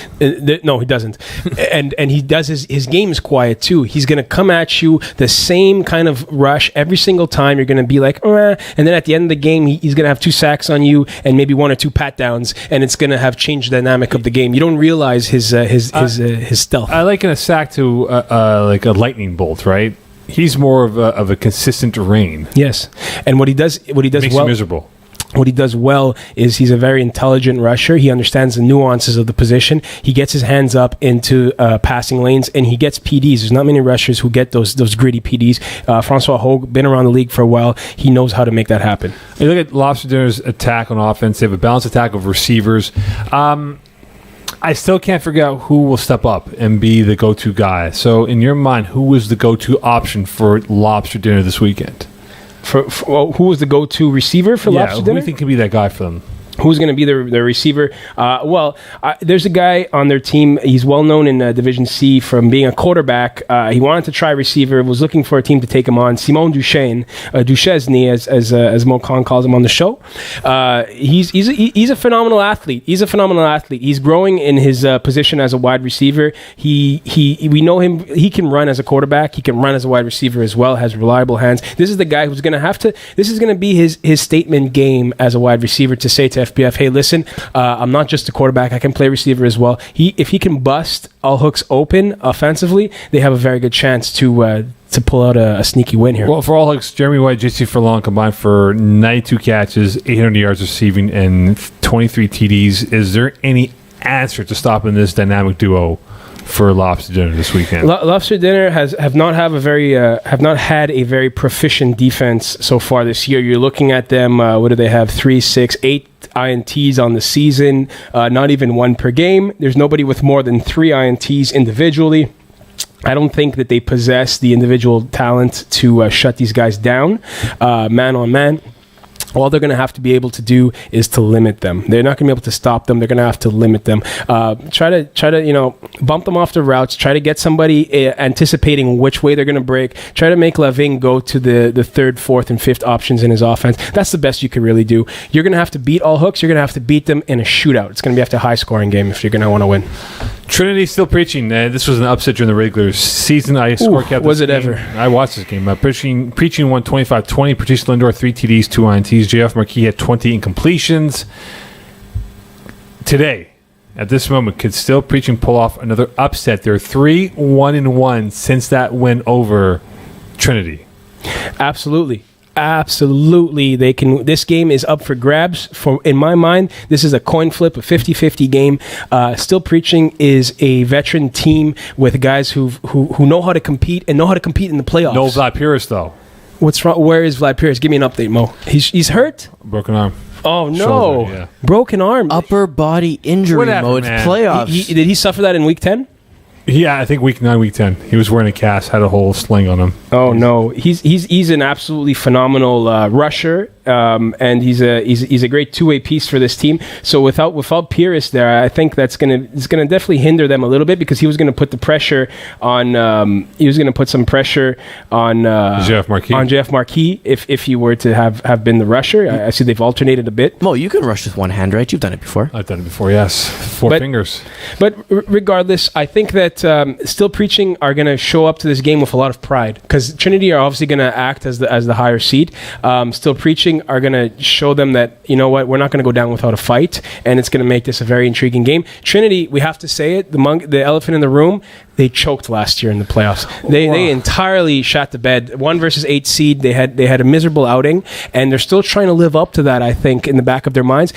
No, he doesn't. and he does his game is quiet too. He's going to come at you the same kind of rush every single time. You're going to be like, and then at the end of the game, he's going to have 2 sacks on you and maybe 1 or 2 pat downs, and it's going to have changed the dynamic of the game. You don't realize his stealth. I liken a sack to like a lightning bolt, right? He's more of a consistent rain. Yes, and what he does makes well, you miserable. What he does well is he's a very intelligent rusher. He understands the nuances of the position. He gets his hands up into passing lanes, and he gets PDs. There's not many rushers who get those gritty PDs. Francois Hogue, been around the league for a while. He knows how to make that happen. You look at Lobster Dinner's attack on offense. They have a balanced attack of receivers. I still can't figure out who will step up and be the go-to guy. So in your mind, who is the go-to option for Lobster Dinner this weekend? Who was the go-to receiver for Lobster Dinner? Who do you think could be that guy for them? Who's going to be the receiver? There's a guy on their team. He's well known in Division C from being a quarterback. He wanted to try receiver. Was looking for a team to take him on. Simon Duchesne, as Mo Khan calls him on the show. He's a phenomenal athlete. He's growing in his position as a wide receiver. We know him. He can run as a quarterback. He can run as a wide receiver as well. Has reliable hands. This is the guy who's going to have to. This is going to be his statement game as a wide receiver to say to FBF, hey, listen, I'm not just a quarterback. I can play receiver as well. If he can bust All Hooks open offensively, they have a very good chance to pull out a sneaky win here. Well, for All Hooks, Jeremy White, JC Furlong combined for 92 catches, 800 yards receiving, and 23 TDs. Is there any answer to stopping this dynamic duo for Lobster Dinner this weekend? Lobster Dinner have not had a very proficient defense so far this year. You're looking at them. What do they have? 3, 6, 8 INTs on the season. Not even 1 per game. There's nobody with more than 3 INTs individually. I don't think that they possess the individual talent to shut these guys down, man on man. all they're going to have to be able to do is to limit them. They're not going to be able to stop them. They're going to have to limit them. Try to bump them off the routes. Try to get somebody anticipating which way they're going to break. Try to make Lavigne go to the third, fourth, and fifth options in his offense. That's the best you could really do. You're going to have to beat all hooks. You're going to have to beat them in a shootout. It's going to be a high-scoring game if you're going to want to win. Trinity still preaching. This was an upset during the regular season. I scorecapped was it game. ever? I watched this game. Preaching won 25-20. Patrice Lindor, 3 TDs, 2 INTs. JF Marquis had 20 incompletions. Today, at this moment, could still Preaching pull off another upset? They're 3-1-1 since that win over Trinity. Absolutely. They can. This game is up for grabs. In my mind, this is a coin flip, a 50-50 game. Still Preaching is a veteran team with guys who know how to compete and know how to compete in the playoffs. No Vlad Pires, though. What's wrong? Where is Vlad Pires? Give me an update, Mo. He's hurt? Broken arm. Oh, no. Shoulder, yeah. Broken arm. Upper body injury, Whatever, Mo. It's man. playoffs. Did he suffer that in week 10? Yeah, I think week 9, week 10. He was wearing a cast, had a whole sling on him. Oh no, he's an absolutely phenomenal rusher, and he's a great two-way piece for this team. So without Pires there, I think it's gonna definitely hinder them a little bit, because he was gonna put the pressure on some pressure on JF Marquis if he were to have been the rusher. I see they've alternated a bit. Mo, you can rush with one hand, right? You've done it before. I've done it before, yes. Four fingers. But regardless, I think that Still Preaching are going to show up to this game with a lot of pride, because Trinity are obviously going to act as the higher seed. Still Preaching are going to show them that, you know what, we're not going to go down without a fight, and it's going to make this a very intriguing game. Trinity, we have to say it, the elephant in the room, they choked last year in the playoffs. They entirely shot the bed. 1 versus 8 seed. They had a miserable outing, and they're still trying to live up to that, I think, in the back of their minds.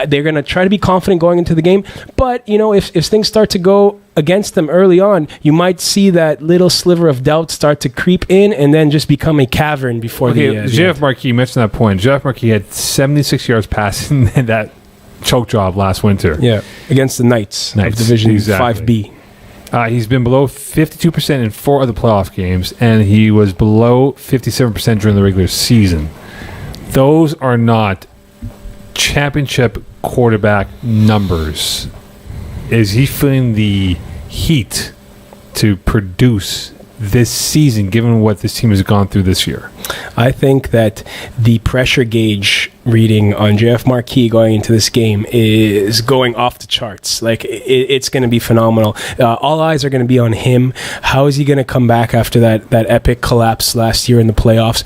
They're going to try to be confident going into the game, but if things start to go against them early on, you might see that little sliver of doubt start to creep in and then just become a cavern before the JF Marquis mentioned that point. JF Marquis had 76 yards passing in that choke job last winter. Yeah, against the Knights of Division 5B. He's been below 52% in 4 other playoff games, and he was below 57% during the regular season. Those are not championship quarterback numbers. Is he feeling the heat to produce this season, given what this team has gone through this year? I think that the pressure gauge reading on JF Marquis going into this game is going off the charts. Like, it's going to be phenomenal. All eyes are going to be on him. How is he going to come back after that epic collapse last year in the playoffs?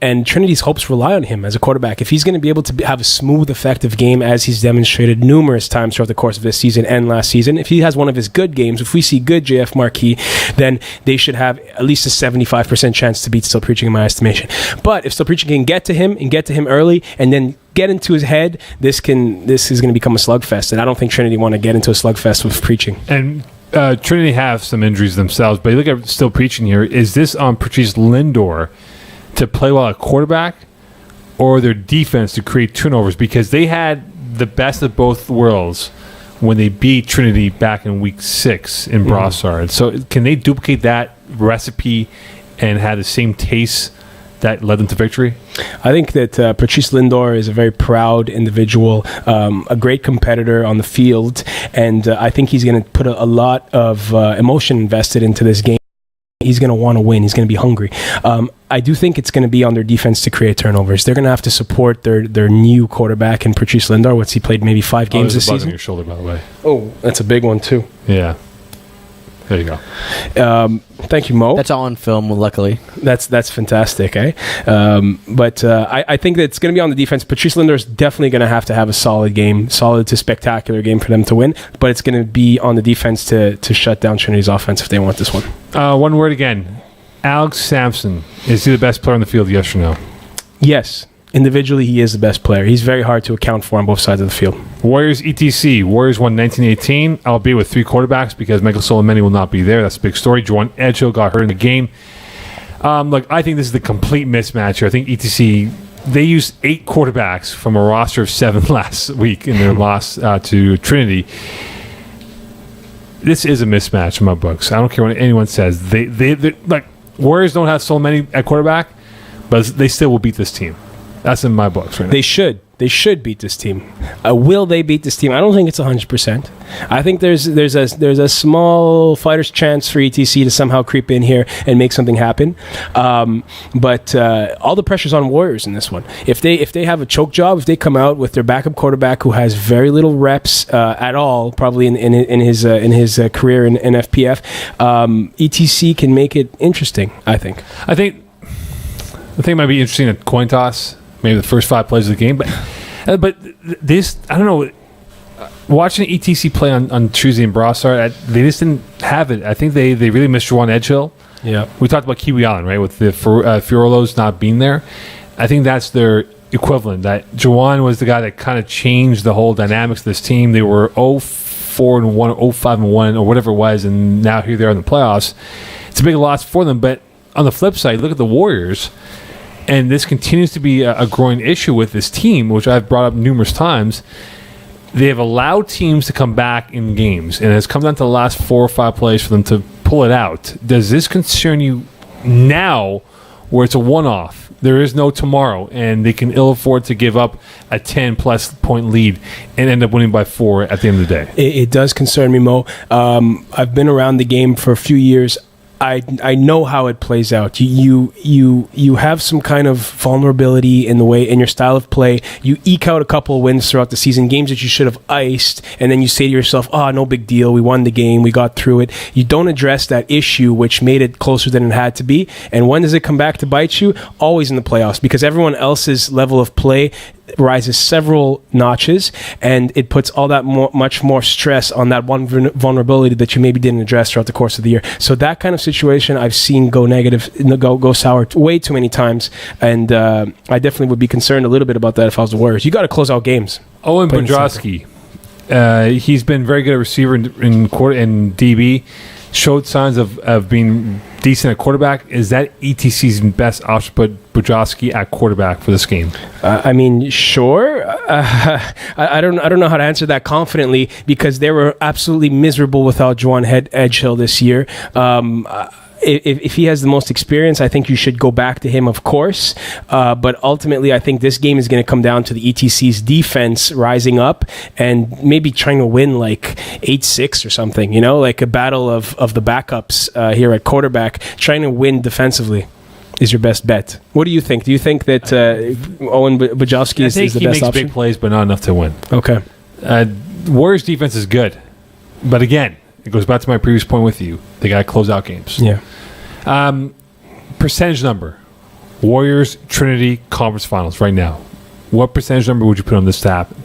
And Trinity's hopes rely on him as a quarterback. If he's going to be able to have a smooth, effective game, as he's demonstrated numerous times throughout the course of this season and last season, if he has one of his good games, if we see good JF Marquis, then they should have at least a 75% chance to beat Still Preaching, in my estimation. But if Still Preaching can get to him early, and then get into his head, this is going to become a slugfest. And I don't think Trinity want to get into a slugfest with Preaching. And Trinity have some injuries themselves, but you look at Still Preaching here. Is this on Patrice Lindor to play well at quarterback, or their defense to create turnovers? Because they had the best of both worlds when they beat Trinity back in week 6 in Bronsons. So can they duplicate that recipe and have the same taste that led them to victory? I think that Patrice Lindor is a very proud individual, a great competitor on the field, and I think he's going to put a lot of emotion invested into this game. He's going to want to win. He's going to be hungry. I do think it's going to be on their defense to create turnovers. They're going to have to support their new quarterback in Patrice Lindor. He played maybe 5 games this season. On your shoulder, by the way. Oh, that's a big one too. Yeah. There you go. Thank you, Mo. That's all on film, luckily. That's fantastic, eh? But I think that it's going to be on the defense. Patrice Lindor is definitely going to have a solid game, solid to spectacular game for them to win. But it's going to be on the defense to shut down Trinity's offense if they want this one. One word again. Alex Sampson, is he the best player on the field, yes or no? Yes. Individually, he is the best player. He's very hard to account for on both sides of the field. Warriors ETC. Warriors won 1918, albeit with 3 quarterbacks because Michael Solomeni will not be there. That's a big story. Juwan Edgehill got hurt in the game. Look, I think this is the complete mismatch here. I think ETC, they used 8 quarterbacks from a roster of 7 last week in their loss to Trinity. This is a mismatch in my books. I don't care what anyone says. They like, Warriors don't have Solomeni at quarterback, but they still will beat this team. That's in my books right now. They should. They should beat this team. Will they beat this team? I don't think it's 100%. I think there's a small fighter's chance for ETC to somehow creep in here and make something happen. But all the pressure's on Warriors in this one. If they have a choke job, if they come out with their backup quarterback who has very little reps at all, probably in his career in FPF, ETC can make it interesting. I think the thing might be interesting at coin toss. Maybe the first 5 plays of the game, but this, I don't know. Watching ETC play on Tuesday in Brossard, they just didn't have it. I think they really missed Juwan Edgehill. Yeah, we talked about Kiwi Island, right, with the Fiorillos not being there. I think that's their equivalent. That Juwan was the guy that kind of changed the whole dynamics of this team. They were 0-4-1, 0-5-1, or whatever it was, and now here they are in the playoffs. It's a big loss for them. But on the flip side, look at the Warriors. And this continues to be a growing issue with this team, which I've brought up numerous times. They have allowed teams to come back in games, and it's come down to the last 4 or 5 plays for them to pull it out. Does this concern you now, where it's a one-off? There is no tomorrow, and they can ill afford to give up a 10-plus point lead and end up winning by 4 at the end of the day. It does concern me, Mo. I've been around the game for a few years. I know how it plays out. You have some kind of vulnerability in your style of play. You eke out a couple of wins throughout the season, games that you should have iced, and then you say to yourself, no big deal, we won the game, we got through it. You don't address that issue, which made it closer than it had to be. And when does it come back to bite you? Always in the playoffs, because everyone else's level of play rises several notches, and it puts all that much more stress on that one vulnerability that you maybe didn't address throughout the course of the year. So that kind of situation I've seen go negative, go sour way too many times, and I definitely would be concerned a little bit about that if I was the Warriors. You got to close out games. Owen Brodrowski, he's been very good at receiver in DB. Showed signs of being decent at quarterback. Is that ETC's best option, but Brodrowski at quarterback for this game? I mean, sure. I don't know how to answer that confidently, because they were absolutely miserable without Juwan Edgehill this year. If he has the most experience, I think you should go back to him, of course. But ultimately, I think this game is going to come down to the ETC's defense rising up and maybe trying to win like 8-6 or something, like a battle of the backups here at quarterback. Trying to win defensively is your best bet. What do you think? Do you think that Owen Brodrowski is the best option? He makes big plays, but not enough to win. Okay. Warriors defense is good. But again, it goes back to my previous point with you. They got to close out games. Yeah. Percentage number. Warriors, Trinity, conference finals right now. What percentage number would you put on this to happen?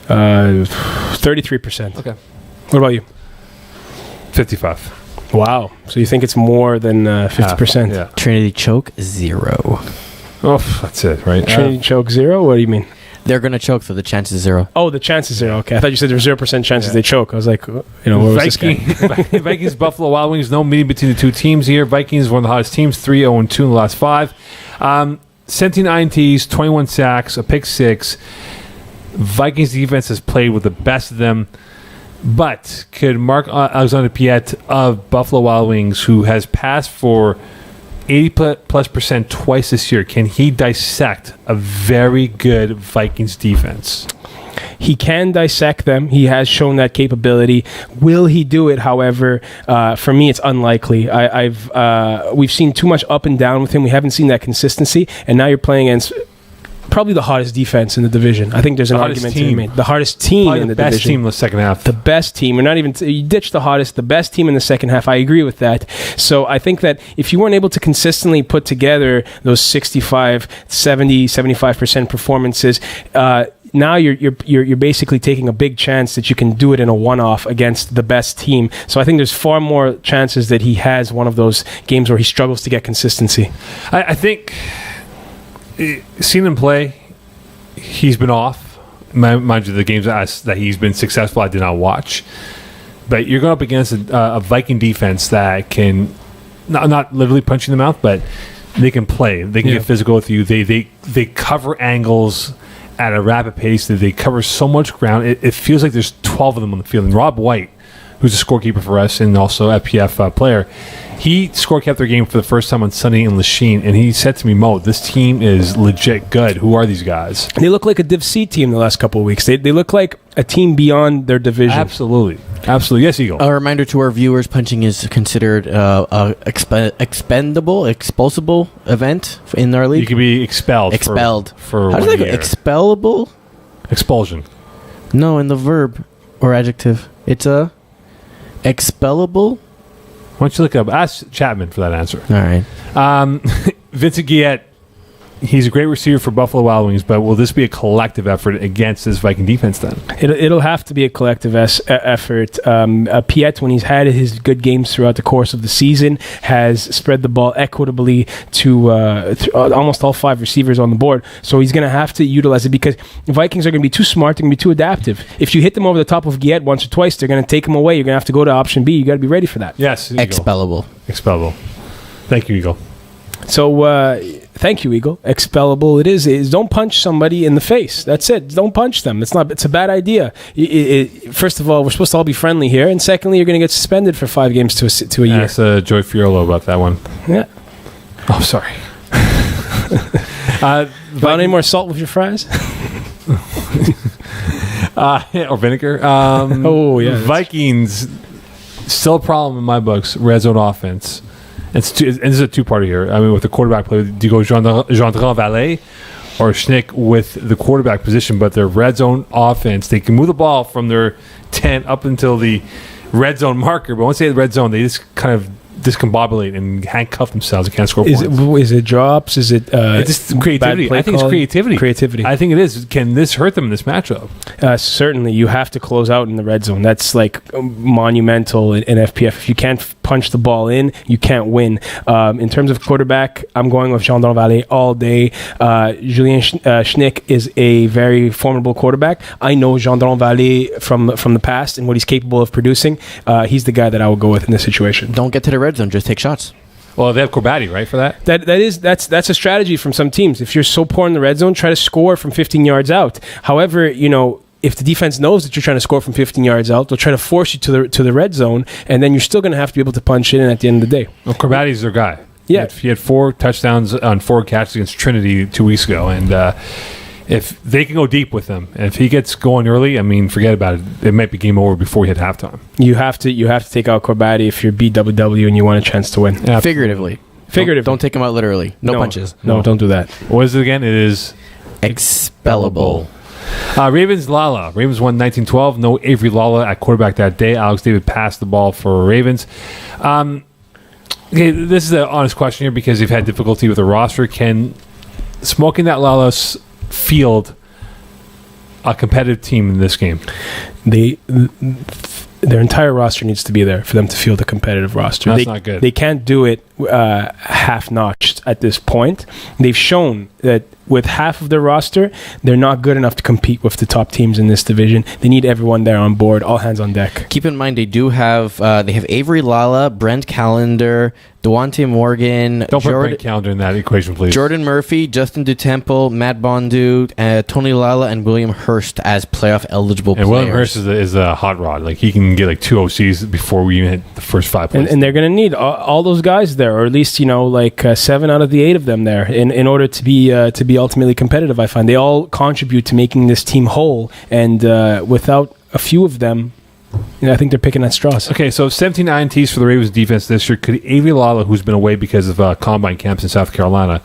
33%. Okay. What about you? 55. Wow. So you think it's more than 50%? Yeah. Trinity choke 0. Oh, that's it, right? Trinity choke 0? What do you mean? They're going to choke, so the chance is 0. Oh, the chance is 0. Okay. I thought you said there were 0% chances they choke. I was like, where was this guy? Vikings, Buffalo Wild Wings, no meeting between the two teams here. Vikings, one of the hottest teams, 3-0-2 in the last 5. 17 INTs, 21 sacks, a pick 6. Vikings defense has played with the best of them. But could Mark Alexander Piet of Buffalo Wild Wings, who has passed for 80+% twice this year, can he dissect a very good Vikings defense? He can dissect them. He has shown that capability. Will he do it, however? For me, it's unlikely. We've seen too much up and down with him. We haven't seen that consistency. And now you're playing against probably the hottest defense in the division. I think there's an argument to be made. The hardest team in the division. The best team in the second half. The best team. We're not even... You ditch the hottest. The best team in the second half. I agree with that. So I think that if you weren't able to consistently put together those 65, 70, 75% performances... now you're basically taking a big chance that you can do it in a one-off against the best team. So I think there's far more chances that he has one of those games where he struggles to get consistency. I think, seeing him play, he's been off. Mind you, the games that he's been successful, I did not watch. But you're going up against a Viking defense that can, not literally punch you in the mouth, but they can play. They can get physical with you. They cover angles at a rapid pace. They cover so much ground. It feels like there's 12 of them on the field. And Rob White, who's a scorekeeper for us and also FPF player. He scorekept their game for the first time on Sunday in Lachine, and he said to me, Mo, this team is legit good. Who are these guys? They look like a Div C team the last couple of weeks. They look like a team beyond their division. Absolutely. Yes, Eagle. A reminder to our viewers, punching is considered expulsable event in our league. You can be expelled. For How does 1 that go? year. Expellable? Expulsion. No, in the verb or adjective. It's a expellable. Why don't you look up? Ask Chapman for that answer. All right. Vincent Guillet, he's a great receiver for Buffalo Wild Wings, but will this be a collective effort against this Viking defense then? It'll have to be a collective effort. Piet, when he's had his good games throughout the course of the season, has spread the ball equitably to almost all 5 receivers on the board. So he's going to have to utilize it because the Vikings are going to be too smart. They're going to be too adaptive. If you hit them over the top of Guillet once or twice, they're going to take him away. You're going to have to go to option B. You got to be ready for that. Yes. Eagle. Expellable. Thank you, Eagle. So, thank you, Eagle. Expellable it is. Don't punch somebody in the face. That's it. Don't punch them. It's a bad idea. First of all, we're supposed to all be friendly here. And secondly, you're going to get suspended for 5 games to a year. Ask Joy Fiorello about that one. Yeah. Oh, sorry. Want any more salt with your fries? Or vinegar. Yeah. Vikings, still a problem in my books. Red zone offense. And this is a two-parter here. I mean, with the quarterback play, do you go Gendron Valet or Schnick with the quarterback position? But their red zone offense, they can move the ball from their 10 up until the red zone marker. But once they hit the red zone, they just kind of discombobulate and handcuff themselves and can't score points. Is it drops? Is it it's just creativity? I think it's creativity. I think it is. Can this hurt them in this matchup? Certainly. You have to close out in the red zone. That's like monumental in FPF. If you can't punch the ball in, you can't win. In terms of quarterback, I'm going with Gendron Valet all day. Julien Schnick is a very formidable quarterback. I know Gendron Valet from the past and what he's capable of producing. He's the guy that I would go with in this situation. Don't get to the red zone, just take shots. Well, they have Corbatti, right, for that? That's a strategy from some teams. If you're so poor in the red zone, try to score from 15 yards out. However, if the defense knows that you're trying to score from 15 yards out, they'll try to force you to the red zone, and then you're still going to have to be able to punch it in at the end of the day. Well, Corbatti's their guy. Yeah. He had 4 touchdowns on 4 catches against Trinity 2 weeks ago, and if they can go deep with him, and if he gets going early, I mean, forget about it. It might be game over before we hit halftime. You have to take out Corbatti if you're BWW and you want a chance to win. Yeah, Figuratively. Don't take him out literally. No punches. No, don't do that. What is it again? It is expellable. Ravens Lalla. Ravens won 19-12. No Avery Lalla at quarterback that day. Alex David passed the ball for Ravens. Okay, this is an honest question here because you've had difficulty with the roster. Can smoking that Lala's field a competitive team in this game? Their entire roster needs to be there for them to field a competitive roster. That's not good. They can't do it half-notched at this point. They've shown that with half of their roster, they're not good enough to compete with the top teams in this division. They need everyone there on board, all hands on deck. Keep in mind, they do have Avery Lalla, Brent Callender, Dewante Morgan. Don't put Brent Callender in that equation, please. Jordan Murphy, Justin DuTemple, Matt Bondu, Tony Lalla, and William Hurst as playoff eligible players. And William Hurst is a hot rod. Like, he can get like 2 OCs before we even hit the first 5 plays. And they're going to need all those guys there, or at least 7 out of the 8 of them there, in order to be ultimately competitive. I find they all contribute to making this team whole, and without a few of them, I think they're picking at straws. Okay, so 17 INTs for the Ravens defense this year. Could Avery Lalla, who's been away because of combine camps in South Carolina,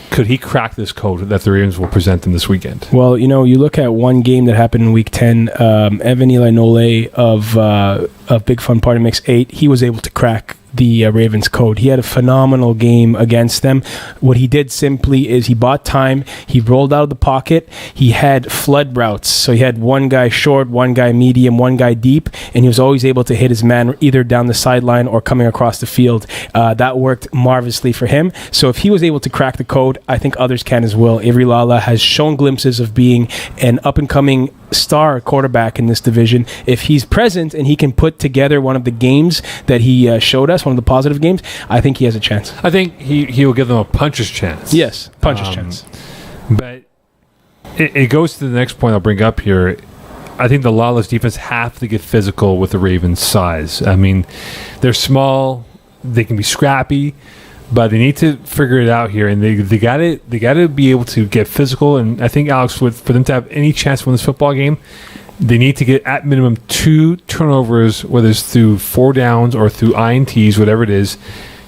could he crack this code that the Ravens will present in this weekend? Well, you look at one game that happened in Week 10. Evan Eli Nole of Big Fun Party Mix 8, he was able to crack the Ravens code. He had a phenomenal game against them. What he did simply is he bought time, he rolled out of the pocket, he had flood routes. So he had one guy short, one guy medium, one guy deep, and he was always able to hit his man either down the sideline or coming across the field. That worked marvelously for him. So if he was able to crack the code, I think others can as well. Avery Lalla has shown glimpses of being an up-and-coming star quarterback in this division. If he's present and he can put together one of the games that he showed us, one of the positive games, I think he has a chance. I think he will give them a puncher's chance. Yes, puncher's chance. But it goes to the next point I'll bring up here. I think the Lalla's defense have to get physical with the Ravens' size. I mean, they're small, they can be scrappy, but they need to figure it out here, and they got to be able to get physical. And I think, Alex, for them to have any chance to win this football game, they need to get at minimum 2 turnovers, whether it's through 4 downs or through INTs, whatever it is,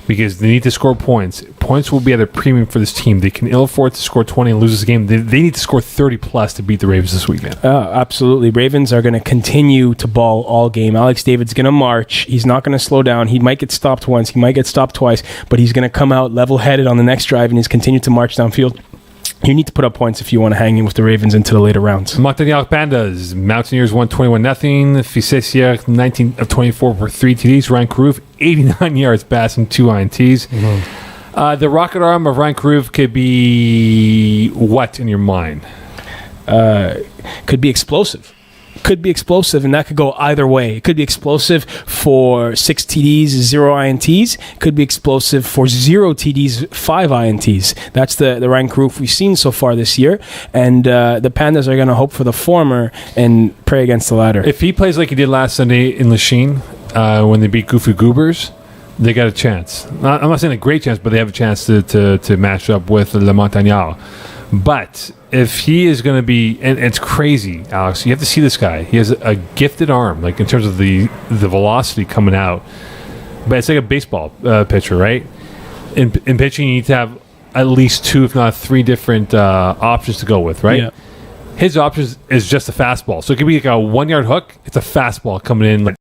because they need to score points. Points will be at a premium for this team. They can ill afford to score 20 and lose this game. They need to score 30 plus to beat the Ravens this weekend. Absolutely. Ravens are going to continue to ball all game. Alex David's going to march. He's not going to slow down. He might get stopped once. He might get stopped twice, but he's going to come out level-headed on the next drive, and he's continued to march downfield. You need to put up points if you want to hang in with the Ravens into the later rounds. Montagnards Pandas. Mountaineers won 21-0. Fils 19 of 24 for 3 TDs. Ryan Caruth, 89 yards passing, 2 INTs. Mm-hmm. The rocket arm of Ryan Caruth could be what in your mind? Could be explosive. Could be explosive, and that could go either way. It could be explosive for 6 TDs, 0 INTs. Could be explosive for 0 TDs, 5 INTs. That's the Ryan Caruth we've seen so far this year, and the Pandas are going to hope for the former and pray against the latter. If he plays like he did last Sunday in Lachine when they beat Goofy Goobers, they got a chance. I'm not saying a great chance, but they have a chance to match up with Le Montagnards. But if he is going to be, and it's crazy, Alex, you have to see this guy. He has a gifted arm, like in terms of the velocity coming out. But it's like a baseball pitcher, right? In pitching, you need to have at least 2, if not 3 different options to go with, right? Yeah. His options is just a fastball. So it could be like a 1-yard hook. It's a fastball coming in like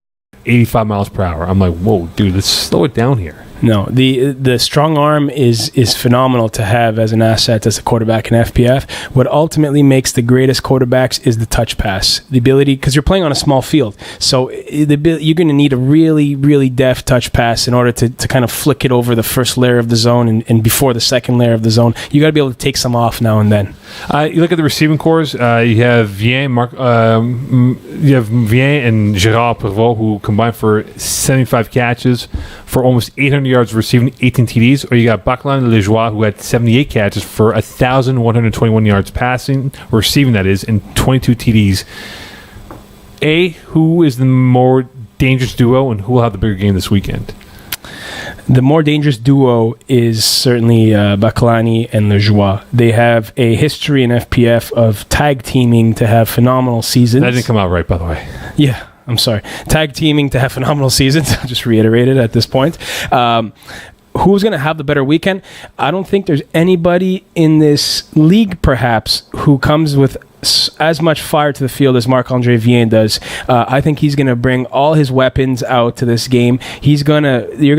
85 miles per hour. I'm like, whoa, dude, let's slow it down here. No, the strong arm is phenomenal to have as an asset as a quarterback in FPF. What ultimately makes the greatest quarterbacks is the touch pass, the ability, because you're playing on a small field, so you're going to need a really, really deft touch pass in order to kind of flick it over the first layer of the zone and before the second layer of the zone. You got to be able to take some off now and then. You look at the receiving cores. You have Vien, and Gérard Prévost, who combined for 75 catches for almost 800 yards receiving, 18 TDs, or you got Baclan Lejoie, who had 78 catches for 1,121 yards passing, receiving that is, and 22 TDs. Who is the more dangerous duo, and who will have the bigger game this weekend? The more dangerous duo is certainly Baclani and Lejoie. They have a history in FPF of tag teaming to have phenomenal seasons. That didn't come out right, by the way. Yeah. I'm sorry. Tag teaming to have phenomenal seasons. I'll just reiterate it at this point. Who's going to have the better weekend? I don't think there's anybody in this league, perhaps, who comes with as much fire to the field as Marc-André Vien does. I think he's going to bring all his weapons out to this game. You're going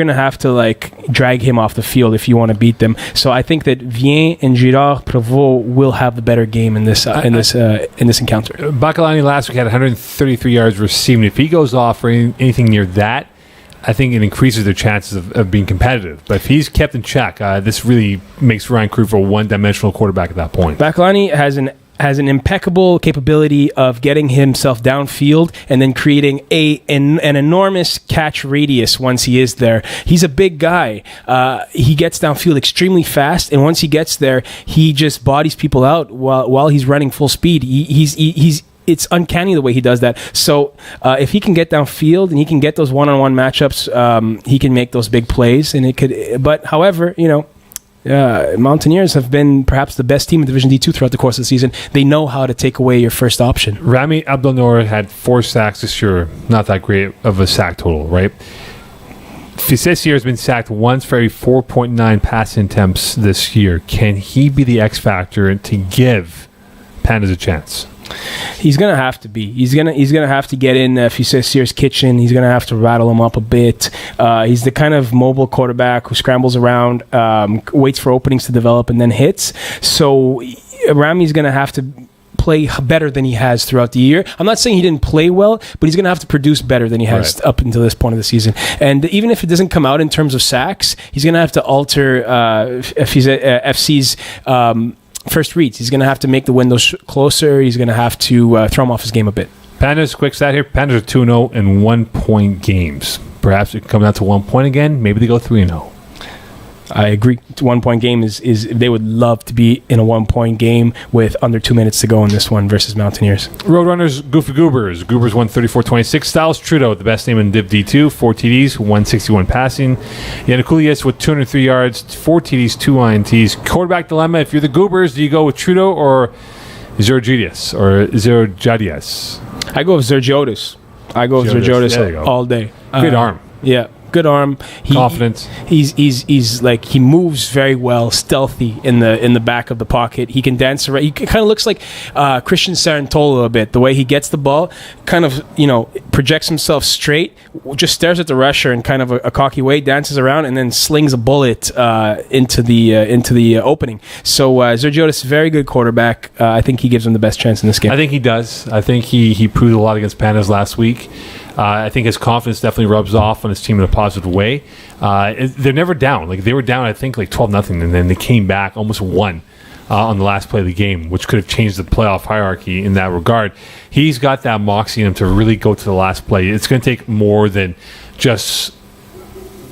to have to drag him off the field if you want to beat them. So I think that Vien and Gérard Prévost will have the better game in this encounter. Bacalani last week had 133 yards receiving. If he goes off for anything near that, I think it increases their chances of being competitive. But if he's kept in check, this really makes Ryan Caruth a one-dimensional quarterback at that point. Bacalani has an impeccable capability of getting himself downfield and then creating an enormous catch radius once he is there. He's a big guy. He gets downfield extremely fast, and once he gets there, he just bodies people out while he's running full speed. It's uncanny the way he does that. So if he can get downfield and he can get those one-on-one matchups, he can make those big plays. And it could. But however, Mountaineers have been perhaps the best team in Division D2 throughout the course of the season. They know how to take away your first option. Rami Abdelnour had 4 sacks this year. Not that great of a sack total, right? Fissessier has been sacked once for every 4.9 pass attempts this year. Can he be the X factor to give Pandas a chance? He's gonna have to be. He's gonna have to get in Fissessier's kitchen. He's gonna have to rattle him up a bit. He's the kind of mobile quarterback who scrambles around, waits for openings to develop, and then hits. So Rami's gonna have to play better than he has throughout the year. I'm not saying he didn't play well, but he's going to have to produce better than he has up until this point of the season. And even if it doesn't come out in terms of sacks, he's going to have to alter FC's first reads. He's going to have to make the windows closer. He's going to have to throw him off his game a bit. Pandas, quick stat here. Pandas are 2-0 in 1-point games. Perhaps it can come down to 1 point again. Maybe they go 3-0. I agree. 1 point game is they would love to be in a 1 point game with under 2 minutes to go in this one versus Mountaineers. Roadrunners, Goofy Goobers. Goobers won 34-26. Styles Trudeau, the best name in Div D-2, 4 TDs, 161 passing. Yanikulias with 203 yards, 4 TDs, 2 INTs. Quarterback dilemma, if you're the Goobers, do you go with Trudeau or Zergidius or Zergidius? I go with Zergiotis. Zergiotis all day. Good arm. Yeah. Good arm. Confidence. He's like, he moves very well, stealthy in the back of the pocket. He can dance around. He kind of looks like Christian Sarantolo a bit. The way he gets the ball, kind of projects himself straight, just stares at the rusher in kind of a cocky way, dances around, and then slings a bullet into the opening. So Zergiotis, very good quarterback. I think he gives him the best chance in this game. I think he does. I think he proved a lot against Pandas last week. I think his confidence definitely rubs off on his team in a positive way. They're never down. Like, they were down, I think, like 12-0, and then they came back, almost won on the last play of the game, which could have changed the playoff hierarchy in that regard. He's got that moxie in him to really go to the last play. It's going to take more than just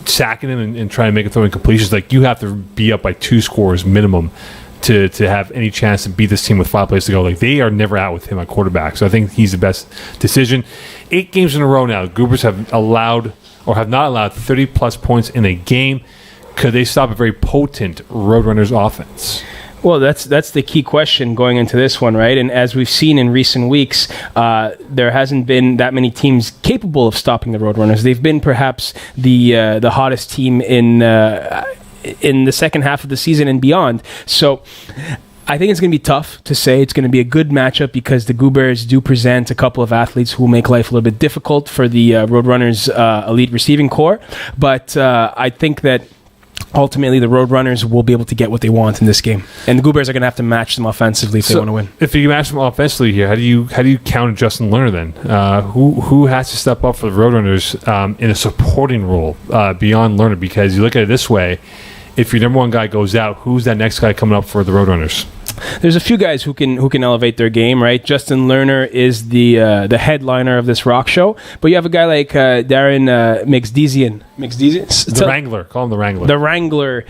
sacking him and trying to make a throw in completions. Like, you have to be up by 2 scores minimum to have any chance to beat this team with 5 plays to go. Like, they are never out with him at quarterback. So I think he's the best decision. 8 games in a row now, Goobers have allowed or have not allowed 30-plus points in a game. Could they stop a very potent Roadrunners offense? Well, that's the key question going into this one, right? And as we've seen in recent weeks, there hasn't been that many teams capable of stopping the Roadrunners. They've been perhaps the hottest team in the second half of the season and beyond. So I think it's going to be tough to say. It's going to be a good matchup because the Goobers do present a couple of athletes who will make life a little bit difficult for the Roadrunners elite receiving core. But I think that ultimately the Roadrunners will be able to get what they want in this game. And the Goobers are going to have to match them offensively if they want to win. If you match them offensively here, how do you counter Justin Lerner then? Who has to step up for the Roadrunners in a supporting role beyond Lerner? Because you look at it this way, if your number one guy goes out, who's that next guy coming up for the Roadrunners? There's a few guys who can elevate their game, right? Justin Lerner is the headliner of this rock show, but you have a guy like Darren Mixdezian. The Wrangler. Call him the Wrangler. The Wrangler.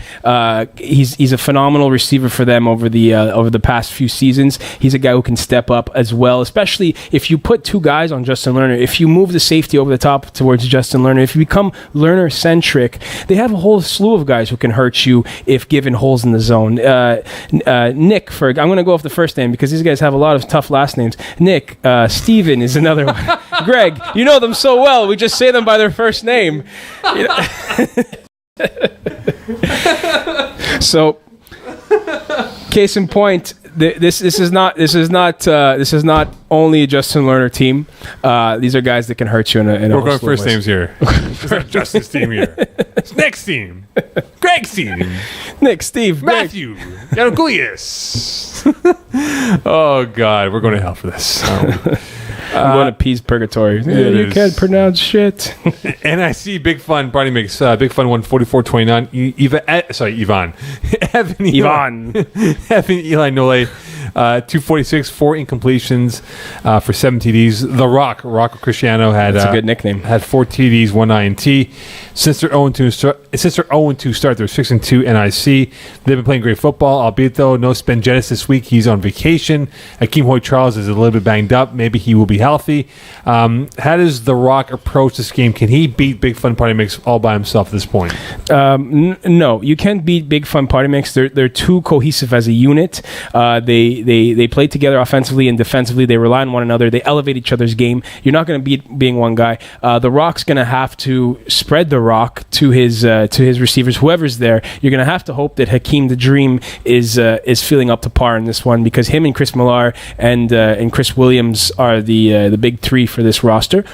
He's a phenomenal receiver for them over the past few seasons. He's a guy who can step up as well, especially if you put 2 guys on Justin Lerner. If you move the safety over the top towards Justin Lerner, if you become Lerner-centric, they have a whole slew of guys who can hurt you if given holes in the zone. Nick, I'm going to go off the first name because these guys have a lot of tough last names. Nick, Steven is another one. Greg, you know them so well. We just say them by their first name. So, case in point, this is not only a Justin Lerner team. These are guys that can hurt you in a We're going first names here. It's not Justin's team here. It's Nick's team. Greg's team. Nick, Steve, Matthew. Yanikulias. Oh, God. We're going to hell for this. I'm going to Pea's purgatory. You can't pronounce shit. NIC Big Fun Party Mix. Big Fun won 44-29. Ivan. Evan Eli Nole. 246, 4 incompletions for 7 TDs. The Rocco Cristiano had that's a good nickname. Had 4 TDs, 1 INT. Since their 0-2 start, they're 6-2 NIC. They've been playing great football, albeit though no Spengetis this week. He's on vacation. Akeem Hoy-Charles is a little bit banged up. Maybe he will be healthy. How does The Rock approach this game? Can he beat Big Fun Party Mix all by himself at this point? No, you can't beat Big Fun Party Mix. They're too cohesive as a unit. They play together offensively and defensively. They rely on one another. They elevate each other's game. You're not going to beat being one guy. The Rock's going to have to spread the rock to his receivers, whoever's there. You're going to have to hope that Hakeem the Dream is feeling up to par in this one because him and Chris Millar and Chris Williams are the big 3 for this roster.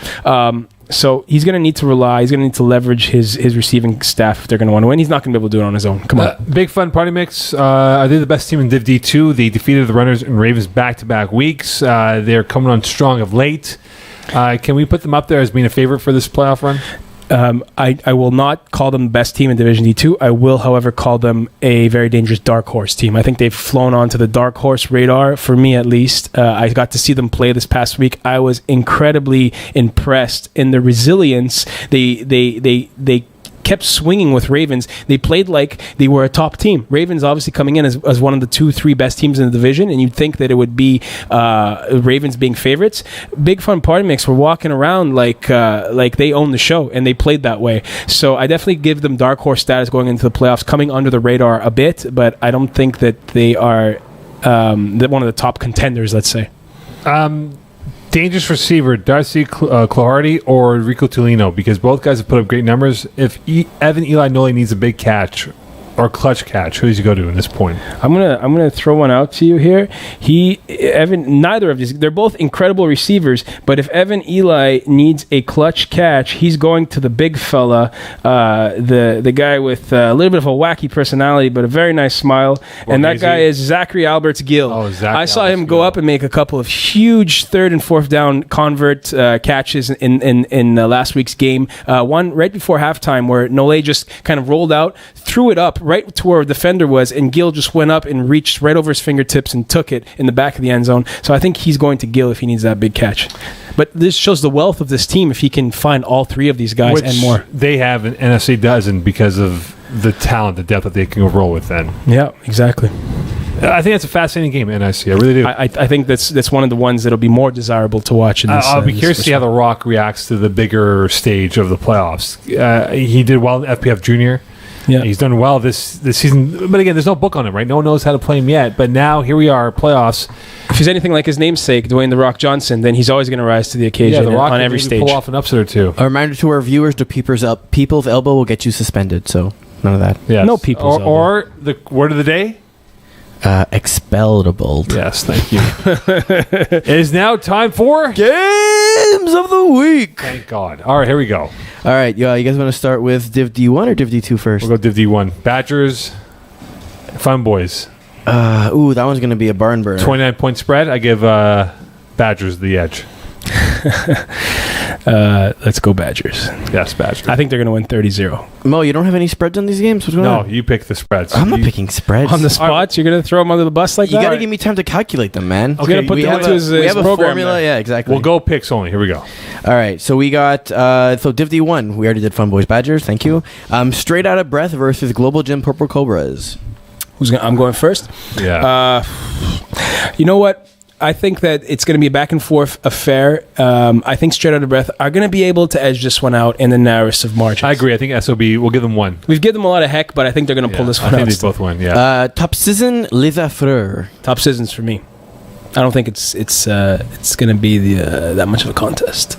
So he's going to need to leverage his receiving staff if they're going to want to win. He's not going to be able to do it on his own. Come on. Big Fun Party Mix. Are they the best team in Div D-2? They defeated the Runners and Ravens back-to-back weeks. They're coming on strong of late. Can we put them up there as being a favorite for this playoff run? I will not call them the best team in Division D2. I will, however, call them a very dangerous dark horse team. I think they've flown onto the dark horse radar, for me at least. I got to see them play this past week. I was incredibly impressed in the resilience. They kept swinging with Ravens. They played like they were a top team. Ravens obviously coming in as one of the 2-3 best teams in the division, and you'd think that it would be Ravens being favorites. Big Fun Party Mix were walking around like they own the show, and they played that way. So I definitely give them dark horse status going into the playoffs, coming under the radar a bit, but I don't think that they are one of the top contenders, let's say. Dangerous receiver, Darcy Clardy or Rico Tolino, because both guys have put up great numbers. If Evan Eli Noli needs a big catch or clutch catch, who does he go to in this point? I'm gonna throw one out to you here. Neither of these, they're both incredible receivers, but if Evan Eli needs a clutch catch, he's going to the big fella, the guy with a little bit of a wacky personality but a very nice smile, and that guy is Zachary Alberts Gill. I saw him go up and make a couple of huge 3rd and 4th down convert catches in last week's game. One right before halftime where Nole just kind of rolled out, threw it up right to where the defender was, and Gill just went up and reached right over his fingertips and took it in the back of the end zone. So I think he's going to Gill if he needs that big catch. But this shows the wealth of this team if he can find all 3 of these guys and more. They have, an NFC doesn't, because of the talent, the depth that they can roll with then. Yeah, exactly. I think that's a fascinating game, NIC. I really do. I think that's one of the ones that'll be more desirable to watch in this. I'll be curious to see how The Rock reacts to the bigger stage of the playoffs. He did well in FPF Junior. Yeah, he's done well this season, but again, there's no book on him, right? No one knows how to play him yet. But now here we are, playoffs. If he's anything like his namesake, Dwayne "The Rock" Johnson, then he's always going to rise to the occasion. The Rock on every stage. Pull off an upset or two. A reminder to our viewers: the people's elbow will get you suspended. So none of that. Yes. No people's elbow. Or the word of the day. Expellable. Yes, thank you. It is now time for Games of the Week. Thank God. All right, here we go. All right, you guys want to start with Div D-1 or Div D-2 first? We'll go Div D-1. Badgers, Fun Boys. That one's going to be a barn burner. 29-point spread. I give Badgers the edge. Let's go Badgers. Yes, Badgers. I think they're going to win 30-0. Mo, you don't have any spreads on these games? What's going on? No, you pick the spreads. I'm not picking spreads. On the spots, you're going to throw them under the bus like that? You got to give me time to calculate them, man. Okay, we have a formula. There. Yeah, exactly. We'll go picks only. Here we go. All right, so we got so Div D1. We already did Fun Boys Badgers. Thank you. Straight Out of Breath versus Global Gym Purple Cobras. I'm going first. Yeah. You know what? I think that it's going to be a back and forth affair. I think Straight Out of Breath are going to be able to edge this one out in the narrowest of margins. I agree. I think SOB, we'll give them one. We've given them a lot of heck, but I think they're going to pull this one out. I think they both win, yeah. TOPSZN, Les Affreux. TOPSZN's for me. I don't think it's going to be that much of a contest.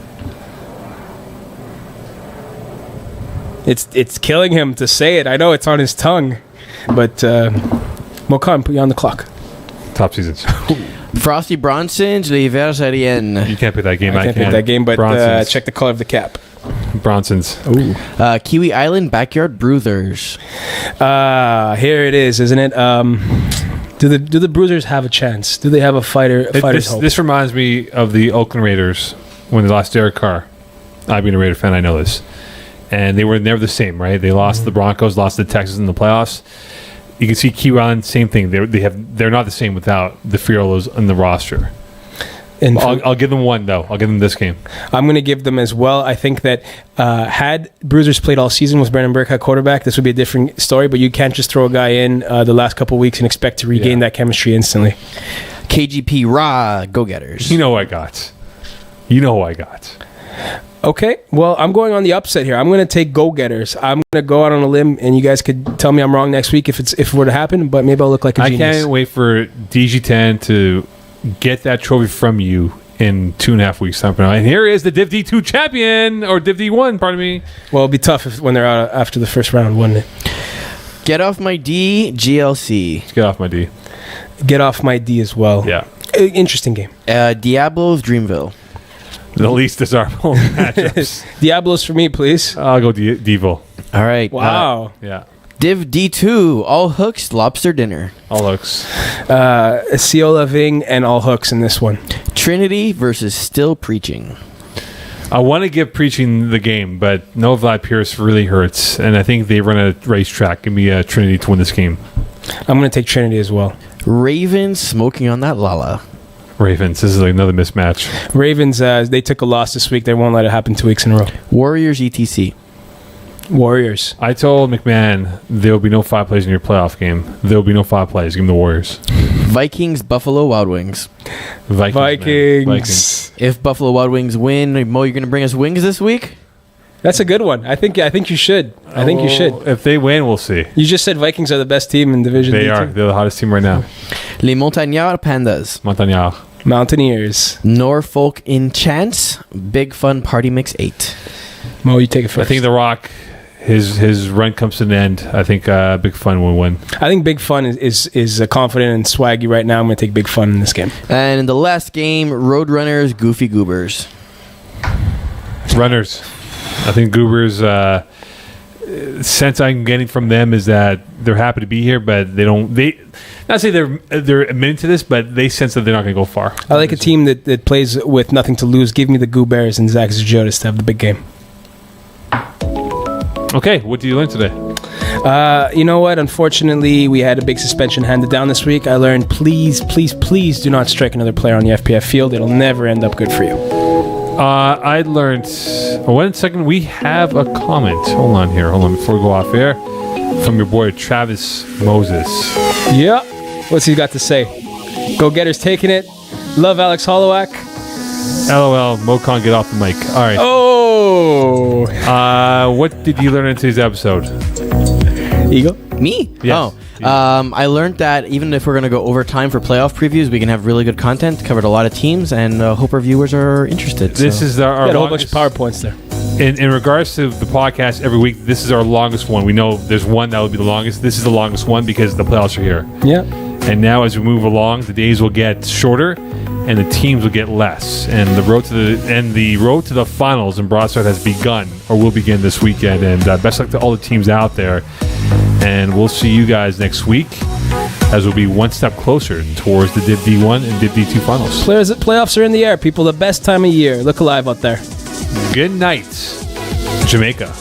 It's killing him to say it. I know it's on his tongue, but Mokan, put you on the clock. TOPSZN. Frosty Bronsons, Les Aeriennes. You can't pick that game. I can't pick that game, but check the color of the cap. Bronsons. Ooh. Kiwi Island Backyard Bruisers. Here it is, isn't it? Do the Bruisers have a chance? Do they have a fighter's hope? This reminds me of the Oakland Raiders when they lost Derek Carr. I being a Raider fan, I know this. And they were never the same, right? They lost the Broncos, lost the Texans in the playoffs. You can see Kiwi Island, same thing. They're not the same without the Fiolos on the roster. And I'll give them one, though. I'll give them this game. I'm going to give them as well. I think that had Bruisers played all season with Brandon Burke at quarterback, this would be a different story, but you can't just throw a guy in the last couple of weeks and expect to regain that chemistry instantly. KGP RA, Go Ghetters. You know who I got. Okay, well, I'm going on the upset here. I'm going to take Go Ghetters. I'm going to go out on a limb, and you guys could tell me I'm wrong next week if it were to happen, but maybe I'll look like a genius. I can't wait for DG10 to get that trophy from you in 2.5 weeks' time. And here is the Div D-2 champion, or Div D-1, pardon me. Well, it'll be tough when they're out after the first round, wouldn't it? Get off my D, GLC. Get off my D. Get off my D as well. Yeah. Interesting game. Diablos, Dreamville. The least desirable matchups. Diablos for me, please. I'll go Devil. All right. Wow. Yeah. Div D-2, all hooks, lobster dinner. All hooks. Ciola Ving and all hooks in this one. Trinity versus Still Preaching. I want to give Preaching the game, but no Vlad Pierce really hurts, and I think they run a racetrack. Give me Trinity to win this game. I'm going to take Trinity as well. Ravens smoking on that Lalla. Ravens. This is like another mismatch. Ravens, they took a loss this week. They won't let it happen 2 weeks in a row. Warriors, ETC. Warriors. I told McMahon there will be no 5 plays in your playoff game. There will be no 5 plays. Give him the Warriors. Vikings, Buffalo Wild Wings. Vikings. If Buffalo Wild Wings win, Mo, you're going to bring us wings this week? That's a good one. I think you should. I think you should. If they win, we'll see. You just said Vikings are the best team in Division They D2. are. They're the hottest team right now. Les Montagnards, Pandas. Montagnards. Mountaineers. Norfolk in chance. Big Fun Party Mix 8. Mo, you take it first. I think The Rock, his run comes to an end. I think Big Fun will win. I think Big Fun is confident and swaggy right now. I'm going to take Big Fun in this game. And in the last game, Roadrunners, Goofy Goobers. Runners. I think Goobers, sense I'm getting from them is that they're happy to be here, but not say they're admitting to this, but they sense that they're not going to go far. I like a team that plays with nothing to lose. Give me the Goobers and Zach Zjotis to have the big game. Okay, what did you learn today? You know what? Unfortunately, we had a big suspension handed down this week. I learned, please do not strike another player on the FPF field. It'll never end up good for you. I learned... 1 second, we have a comment. Hold on before we go off air. From your boy, Travis Moses. Yeah. What's he got to say? Go Ghetters taking it. Love Alex Hollowak. LOL, Mo can't get off the mic. All right. Oh! What did you learn in today's episode? Ego? Me? Yes. I learned that even if we're going to go overtime for playoff previews, we can have really good content, covered a lot of teams, and hope our viewers are interested. This is our a whole bunch of PowerPoints there. In regards to the podcast every week, this is our longest one. We know there's one that will be the longest. This is the longest one because the playoffs are here. Yeah. And now as we move along, the days will get shorter and the teams will get less. And the road to the finals in Broadside has begun or will begin this weekend. And best luck to all the teams out there. And we'll see you guys next week as we'll be one step closer towards the Div D-1 and Div D-2 finals. Playoffs are in the air, people. The best time of year. Look alive out there. Good night, Jamaica.